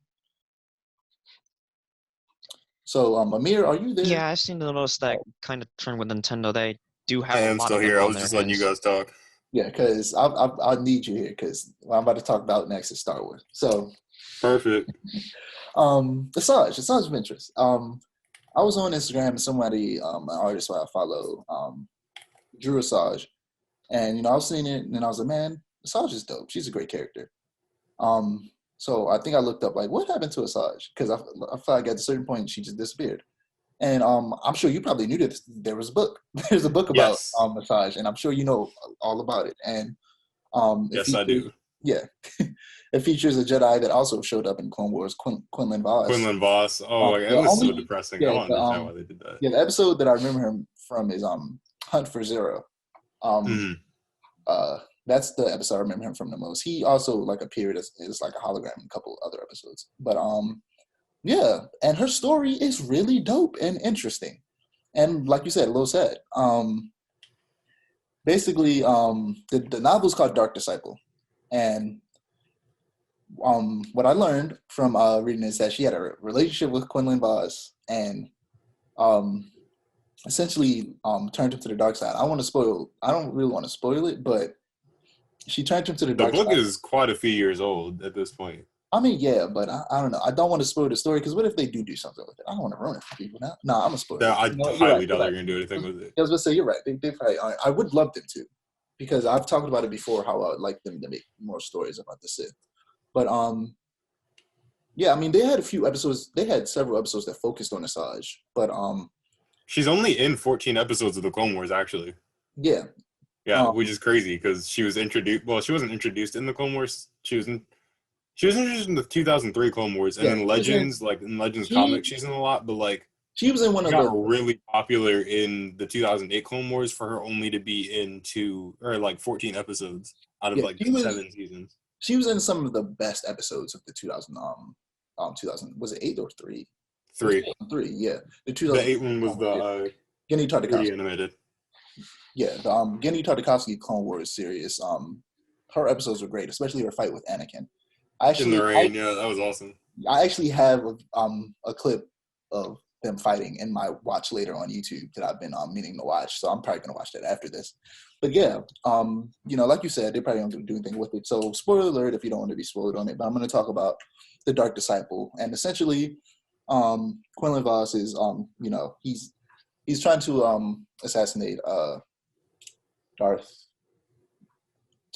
Speaker 1: So, Amir, are you there?
Speaker 3: Yeah, I've seen notice that kind of trend with Nintendo. They do have
Speaker 2: I
Speaker 3: a
Speaker 2: am
Speaker 3: lot
Speaker 2: still
Speaker 3: of them
Speaker 2: here. I
Speaker 3: on
Speaker 2: was
Speaker 3: their
Speaker 2: just letting you
Speaker 3: hands.
Speaker 2: guys talk.
Speaker 1: Yeah, because I need you here because what I'm about to talk about next is Star Wars. So,
Speaker 4: Perfect.
Speaker 1: Asajj of interest. I was on Instagram and somebody, an artist who I follow, drew Asajj, and I was seeing it and I was like, man, Asajj is dope. She's a great character. So I think I looked up like what happened to Asajj because I felt like at a certain point she just disappeared. And I'm sure you probably knew that there was a book. There's a book about
Speaker 2: Yes.
Speaker 1: Asajj, and I'm sure you know all about it. And
Speaker 2: Yes, I do.
Speaker 1: Yeah, it features a Jedi that also showed up in Clone Wars, Quinlan Vos.
Speaker 2: Quinlan Voss. Oh, it was so depressing. I don't understand why they did that.
Speaker 1: Yeah, the episode that I remember him from is Hunt for Zero. That's the episode I remember him from the most. He also like appeared as like a hologram in a couple other episodes. But yeah, and her story is really dope and interesting. And like you said, a little sad. Basically, the novel is called Dark Disciple. And what I learned from reading is that she had a relationship with Quinlan Vos and essentially turned him to the dark side. I don't really want to spoil it, but she turned him to the dark side.
Speaker 2: The book is quite a few years old at this point.
Speaker 1: I mean, yeah, but I don't know. I don't want to spoil the story because what if they do something with it? I don't want to ruin it for people now. No, I'm going to spoil it.
Speaker 2: I highly doubt they're going to do anything with it.
Speaker 1: I was going to say, you're right. They probably aren't. I would love them to because I've talked about it before how I would like them to make more stories about the Sith. But yeah, I mean, they had a few episodes. They had several episodes that focused on Asajj, but
Speaker 2: she's only in 14 episodes of the Clone Wars, actually.
Speaker 1: Yeah.
Speaker 2: Yeah, which is crazy because she was introduced. Well, she wasn't introduced in the Clone Wars. She was introduced in the 2003 Clone Wars, and in Legends, in Legends comics, she's in a lot. But like,
Speaker 1: she was in one of
Speaker 2: got really popular in the 2008 Clone Wars for her only to be in 14 episodes out of 7 seasons.
Speaker 1: She was in some of the best episodes of the 2000 was it 8 or 3?
Speaker 2: 3.
Speaker 1: 3, yeah.
Speaker 2: The 8 one was the
Speaker 1: Genndy Tartakovsky
Speaker 2: animated.
Speaker 1: Yeah, the Genndy Tartakovsky Clone Wars series. Her episodes were great, especially her fight with Anakin.
Speaker 2: In the rain, yeah, that was awesome.
Speaker 1: I actually have a clip of them fighting in my watch later on YouTube that I've been meaning to watch, so I'm probably gonna watch that after this. But yeah, like you said, they probably don't do anything with it. So spoiler alert if you don't want to be spoiled on it. But I'm gonna talk about the Dark Disciple, and essentially, Quinlan Vos is he's trying to assassinate Darth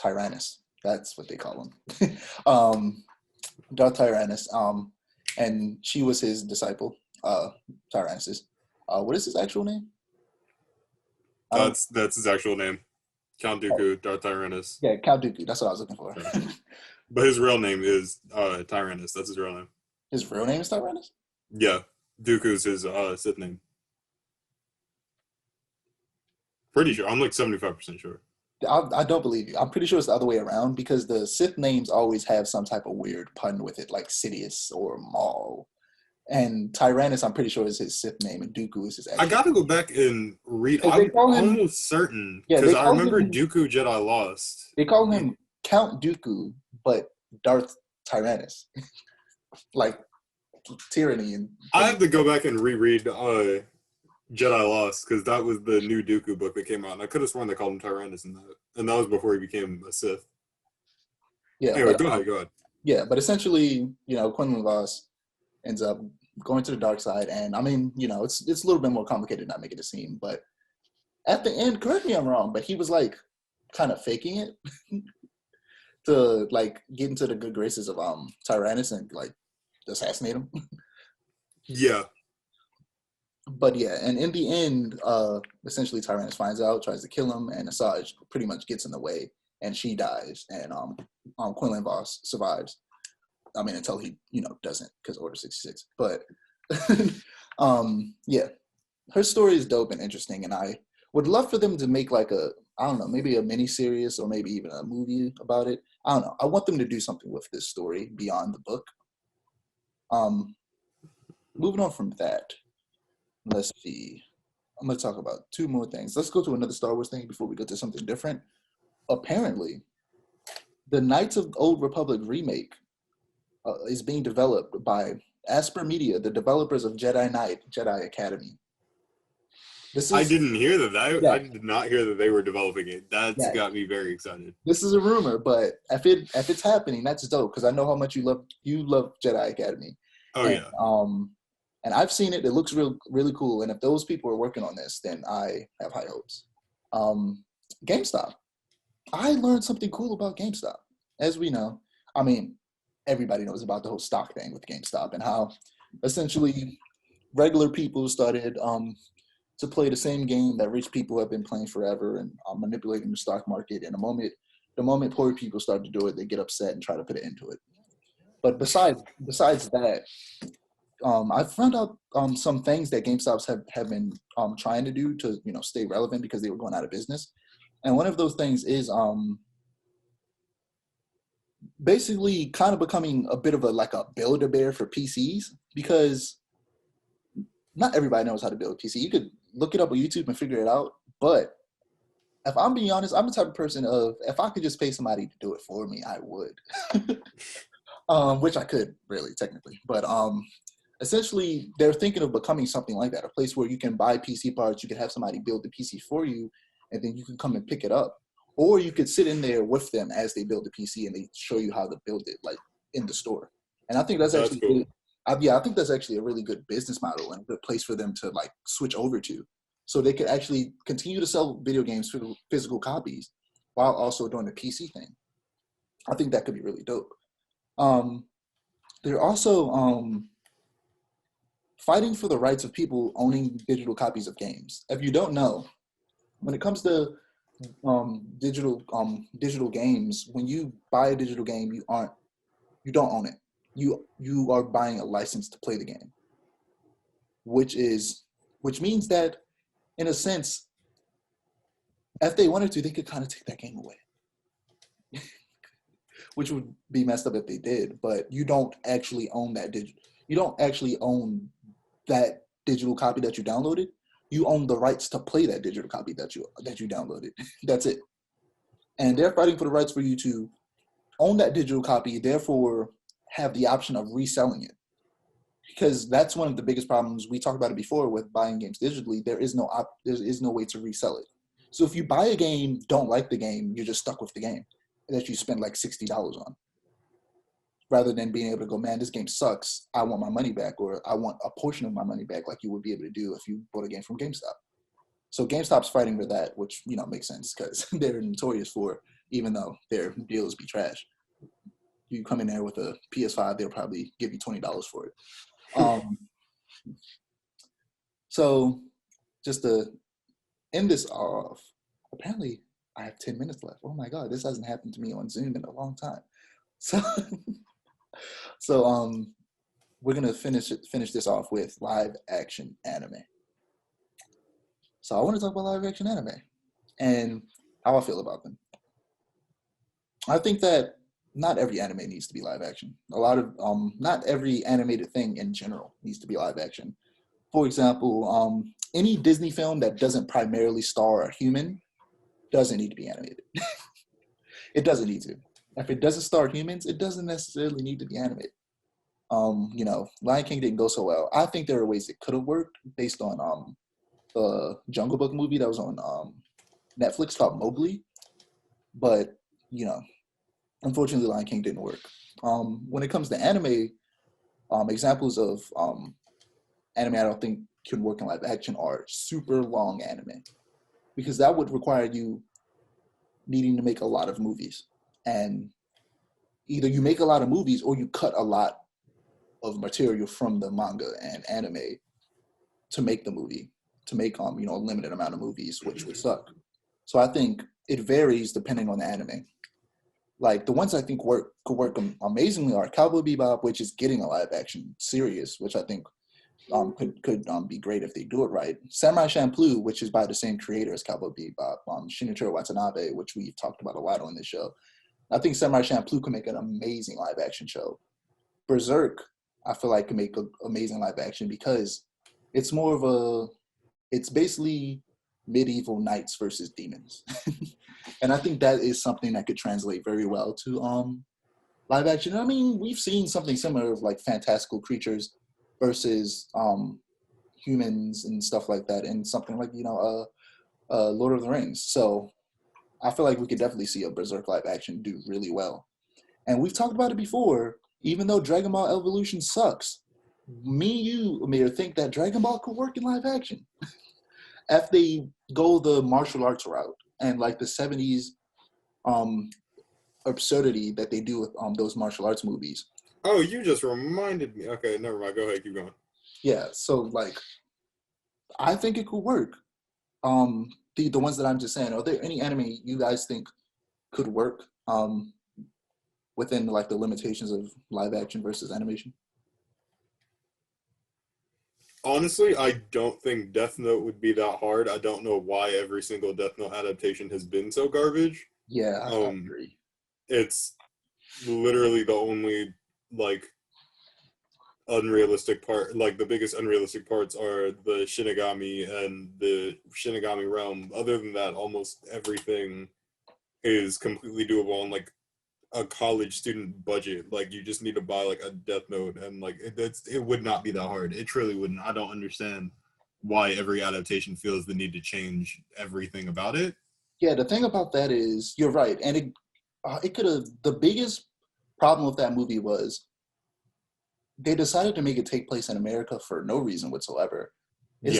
Speaker 1: Tyrannus. That's what they call him. Darth Tyrannus. And she was his disciple, Tyrannus's. What is his actual name?
Speaker 2: That's his actual name. Count Dooku, Darth Tyrannus.
Speaker 1: Yeah, Count Dooku. That's what I was looking for.
Speaker 2: But his real name is Tyrannus. That's his real name.
Speaker 1: His real name is Tyrannus?
Speaker 2: Yeah. Dooku's his Sith name. Pretty sure. I'm like 75% sure.
Speaker 1: I don't believe you. I'm pretty sure it's the other way around because the Sith names always have some type of weird pun with it, like Sidious or Maul. And Tyrannus, I'm pretty sure is his Sith name, and Dooku is his actual
Speaker 2: I got to go back and read.
Speaker 1: They
Speaker 2: I'm
Speaker 1: call him-
Speaker 2: almost certain
Speaker 1: Yeah,
Speaker 2: because
Speaker 1: they
Speaker 2: I
Speaker 1: call
Speaker 2: remember
Speaker 1: him-
Speaker 2: Dooku Jedi Lost.
Speaker 1: They call him Count Dooku, but Darth Tyrannus. Like tyranny. And
Speaker 2: I have to go back and reread Jedi Lost because that was the new Dooku book that came out, and I could have sworn they called him Tyrannus in that, and that was before he became a Sith.
Speaker 1: Yeah.
Speaker 2: Anyway,
Speaker 1: but,
Speaker 2: go ahead.
Speaker 1: Yeah, but essentially, Quinlan Voss ends up going to the dark side, and I mean, it's a little bit more complicated than I make it seem, but at the end, correct me if I'm wrong, but he was like kind of faking it to like get into the good graces of Tyrannus and like assassinate him.
Speaker 2: Yeah.
Speaker 1: But yeah, and in the end, essentially Tyrannus finds out, tries to kill him, and Asajj pretty much gets in the way, and she dies, and Quinlan Voss survives. I mean, until he, doesn't, because Order 66. But yeah, her story is dope and interesting, and I would love for them to make like maybe a mini series or maybe even a movie about it. I don't know. I want them to do something with this story beyond the book. Moving on from that, let's see. I'm going to talk about two more things. Let's go to another Star Wars thing before we go to something different. Apparently, the Knights of the Old Republic remake is being developed by Asper Media, the developers of Jedi Knight, Jedi Academy.
Speaker 2: I didn't hear that. I
Speaker 1: Yeah.
Speaker 2: did not hear that they were developing it. That's got me very excited.
Speaker 1: This is a rumor, but if it's happening, that's dope because I know how much you love Jedi Academy.
Speaker 2: Oh, yeah.
Speaker 1: And I've seen it. It looks really cool. And if those people are working on this, then I have high hopes. GameStop. I learned something cool about GameStop. As we know, I mean, everybody knows about the whole stock thing with GameStop and how essentially regular people started to play the same game that rich people have been playing forever and manipulating the stock market. And the moment poor people start to do it, they get upset and try to put an end to it. But besides that, I found out some things that GameStops have been trying to do to stay relevant because they were going out of business. And one of those things is basically kind of becoming a bit of a Build-A-Bear for PCs because not everybody knows how to build a PC. You could look it up on YouTube and figure it out. But if I'm being honest, I'm the type of person of if I could just pay somebody to do it for me, I would. Which I could really technically. But essentially, they're thinking of becoming something like that, a place where you can buy PC parts, you can have somebody build the PC for you, and then you can come and pick it up. Or you could sit in there with them as they build the PC and they show you how to build it, like in the store. And I think that's actually
Speaker 2: cool.
Speaker 1: I think that's actually a really good business model and a good place for them to like switch over to, so they could actually continue to sell video games for physical copies while also doing the PC thing. I think that could be really dope. They're also fighting for the rights of people owning digital copies of games. If you don't know, when it comes to digital games, when you buy a digital game, you don't own it. You are buying a license to play the game, which means that in a sense, if they wanted to, they could kind of take that game away, which would be messed up if they did. But you don't actually own that You don't actually own that digital copy that you downloaded. You own the rights to play that digital copy that you downloaded. That's it. And they're fighting for the rights for you to own that digital copy, therefore have the option of reselling it. Because that's one of the biggest problems. We talked about it before with buying games digitally. There is no way to resell it. So if you buy a game, don't like the game, you're just stuck with the game that you spend like $60 on. Rather than being able to go, man, this game sucks, I want my money back, or I want a portion of my money back, like you would be able to do if you bought a game from GameStop. So GameStop's fighting for that, which makes sense because they're notorious for, even though their deals be trash. You come in there with a PS5, they'll probably give you $20 for it. So just to end this off, apparently I have 10 minutes left. Oh my God, this hasn't happened to me on Zoom in a long time. So we're gonna finish this off with live action anime. So I want to talk about live action anime. and how I feel about them. I think that not every anime needs to be live action. A lot of not every animated thing in general needs to be live action. For example, any Disney film that doesn't primarily star a human doesn't need to be animated. It doesn't need to. If it doesn't star humans, it doesn't necessarily need to be animated. Lion King didn't go so well. I think there are ways it could have worked based on the Jungle Book movie that was on Netflix called Mowgli. But, unfortunately, Lion King didn't work. When it comes to anime, examples of anime I don't think can work in live action are super long anime, because that would require you needing to make a lot of movies. And either you make a lot of movies or you cut a lot of material from the manga and anime to make the movie, to make a limited amount of movies, which would suck. So I think it varies depending on the anime. Like the ones I think could work amazingly are Cowboy Bebop, which is getting a live action series, which I think could be great if they do it right. Samurai Champloo, which is by the same creator as Cowboy Bebop, Shinichiro Watanabe, which we've talked about a lot on this show. I think Samurai Champloo can make an amazing live action show. Berserk, I feel like can make an amazing live action because it's it's basically medieval knights versus demons. And I think that is something that could translate very well to live action. I mean, we've seen something similar of like fantastical creatures versus humans and stuff like that in something like, Lord of the Rings. So I feel like we could definitely see a Berserk live action do really well. And we've talked about it before, even though Dragon Ball Evolution sucks, me and you, Amir, think that Dragon Ball could work in live action. If they go the martial arts route and like the 70s absurdity that they do with those martial arts movies.
Speaker 4: Oh, you just reminded me. Okay, never mind. Go ahead, keep going.
Speaker 1: Yeah, so like, I think it could work. The ones that I'm just saying, are there any anime you guys think could work within like the limitations of live action versus animation?
Speaker 4: Honestly, I don't think Death Note would be that hard. I don't know why every single Death Note adaptation has been so garbage.
Speaker 1: Yeah, I agree.
Speaker 4: It's literally the only like unrealistic part, like the biggest unrealistic parts are the Shinigami and the Shinigami realm. Other than that, almost everything is completely doable on like a college student budget. Like you just need to buy like a Death Note and like it would not be that hard. It truly wouldn't. I don't understand why every adaptation feels the need to change everything about it.
Speaker 1: Yeah, the thing about that is you're right, and it could have. The biggest problem with that movie was they decided to make it take place in America for no reason whatsoever. It's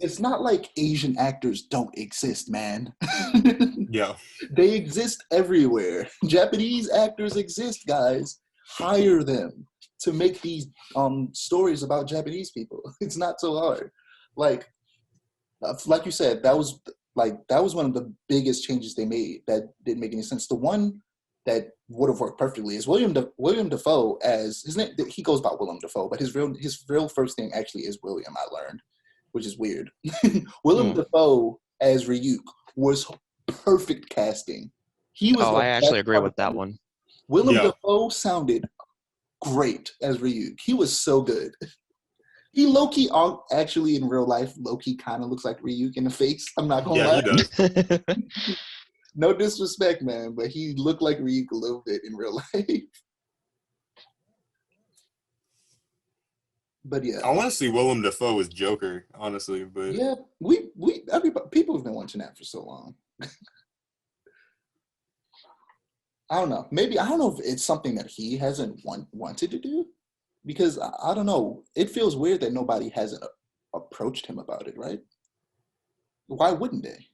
Speaker 1: it's not like Asian actors don't exist, man.
Speaker 4: Yeah.
Speaker 1: They exist everywhere. Japanese actors exist, guys. Hire them to make these stories about Japanese people. It's not so hard. Like you said, that was one of the biggest changes they made that didn't make any sense. The one that would have worked perfectly is William Dafoe as his name. He goes by Willem Dafoe, but his real first name actually is William. I learned, which is weird. Willem Dafoe as Ryuk was perfect casting. He was.
Speaker 3: I actually agree with that one.
Speaker 1: Willem Dafoe sounded great as Ryuk. He was so good. He low-key, actually in real life, low-key kind of looks like Ryuk in the face. I'm not gonna lie.
Speaker 4: He does.
Speaker 1: No disrespect, man, but he looked like Ryuk a little bit in real life. But yeah,
Speaker 4: I want to see Willem Dafoe as Joker, honestly. But
Speaker 1: yeah, people have been watching that for so long. I don't know. Maybe I don't know if it's something that he hasn't wanted to do, because I don't know. It feels weird that nobody hasn't approached him about it, right? Why wouldn't they?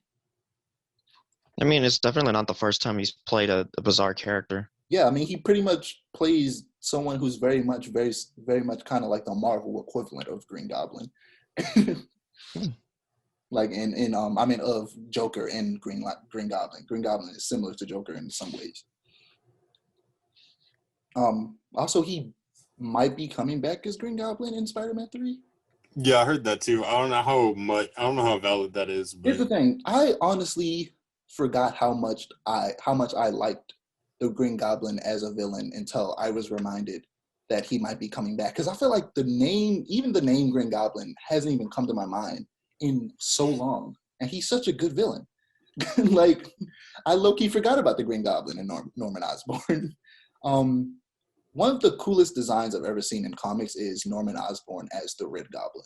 Speaker 3: I mean, it's definitely not the first time he's played a bizarre character.
Speaker 1: Yeah, I mean, he pretty much plays someone who's very much kind of like the Marvel equivalent of Green Goblin. Like of Joker and Green Goblin. Green Goblin is similar to Joker in some ways. Also, he might be coming back as Green Goblin in Spider-Man 3.
Speaker 4: Yeah, I heard that too. I don't know how valid that is,
Speaker 1: Here's the
Speaker 4: but
Speaker 1: thing. I honestly forgot how much I liked the Green Goblin as a villain until I was reminded that he might be coming back. Because I feel like even the name Green Goblin hasn't even come to my mind in so long. And he's such a good villain. Like, I low-key forgot about the Green Goblin and Norman Osborn. One of the coolest designs I've ever seen in comics is Norman Osborn as the Red Goblin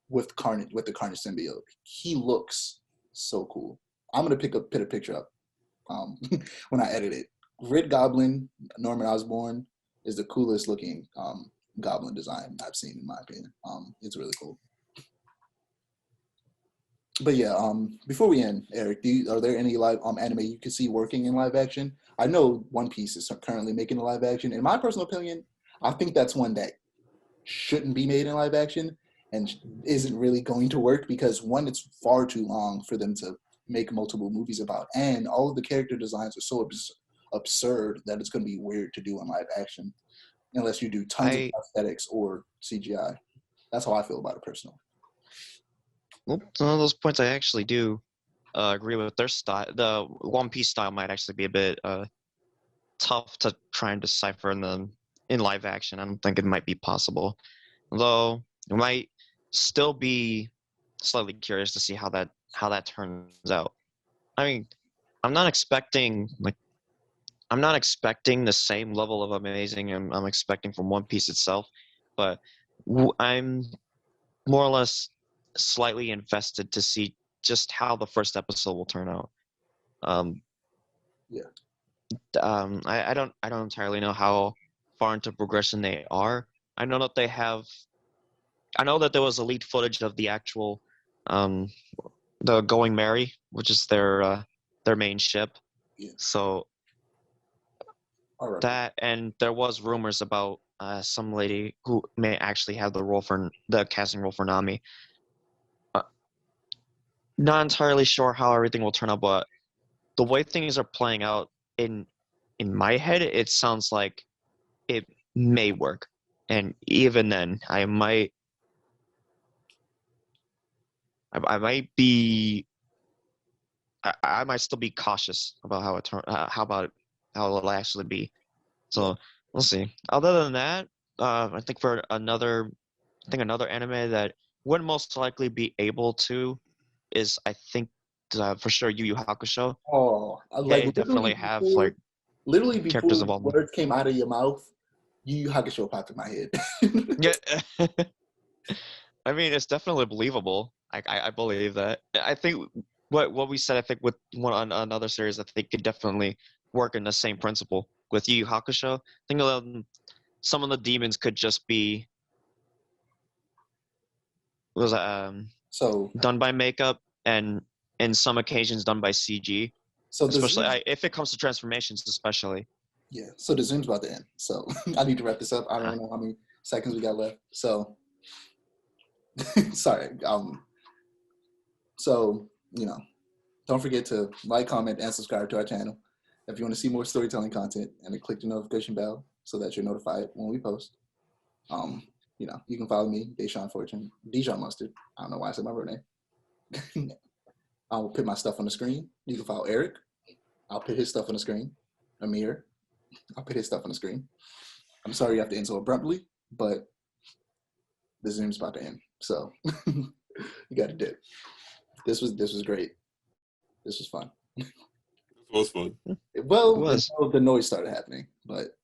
Speaker 1: with the Carnage symbiote. He looks so cool. I'm gonna put a picture up when I edit it. Red Goblin, Norman Osborn is the coolest looking Goblin design I've seen, in my opinion. It's really cool. But yeah, before we end, Eric, are there any live anime you could see working in live action? I know One Piece is currently making a live action. In my personal opinion, I think that's one that shouldn't be made in live action and isn't really going to work because one, it's far too long for them to make multiple movies about, and all of the character designs are so absurd that it's going to be weird to do in live action unless you do tons of prosthetics or CGI. That's how I feel about it personally.
Speaker 3: Well, some of those points I actually do agree with their style. The One Piece style might actually be a bit tough to try and decipher in live action. I don't think it might be possible, although it might still be slightly curious to see how that turns out. I mean, I'm not expecting the same level of amazing I'm expecting from One Piece itself, but I'm more or less slightly invested to see just how the first episode will turn out.
Speaker 1: Yeah.
Speaker 3: I don't entirely know how far into progression they are. I know that there was a leaked footage of the actual the Going Merry, which is their main ship.
Speaker 1: Yeah.
Speaker 3: So
Speaker 1: All right.
Speaker 3: that, and there was rumors about some lady who may actually have the casting role for Nami. Not entirely sure how everything will turn out, but the way things are playing out in my head, it sounds like it may work. And even then, I might be I might still be cautious about how it'll actually be. So we'll see. Other than that, I think another anime that would most likely be able to is, I think, for sure, Yu Yu Hakusho.
Speaker 1: Oh,
Speaker 3: They definitely have
Speaker 1: literally before
Speaker 3: characters
Speaker 1: the
Speaker 3: involved.
Speaker 1: words came out of your mouth, Yu Yu Hakusho popped in my head.
Speaker 3: Yeah. I mean, it's definitely believable. I believe that. I think what we said, I think with another series, I think could definitely work in the same principle with Yu Yu Hakusho. I think some of the demons could just be
Speaker 1: So
Speaker 3: done by makeup, and in some occasions done by CG.
Speaker 1: So
Speaker 3: especially if it comes to transformations, especially.
Speaker 1: Yeah. So the Zoom's about to end. So I need to wrap this up. I don't know how many seconds we got left. So sorry. So, don't forget to like, comment, and subscribe to our channel. If you want to see more storytelling content, and then click the notification bell so that you're notified when we post. You can follow me, Deshaun Fortune, Dijon Mustard. I don't know why I said my real name. I'll put my stuff on the screen. You can follow Eric. I'll put his stuff on the screen. Amir. I'll put his stuff on the screen. I'm sorry you have to end so abruptly, but the Zoom's about to end. So you got to dip. This was great. This was fun.
Speaker 4: it was fun.
Speaker 1: Well,
Speaker 3: It was.
Speaker 1: until the noise started happening, but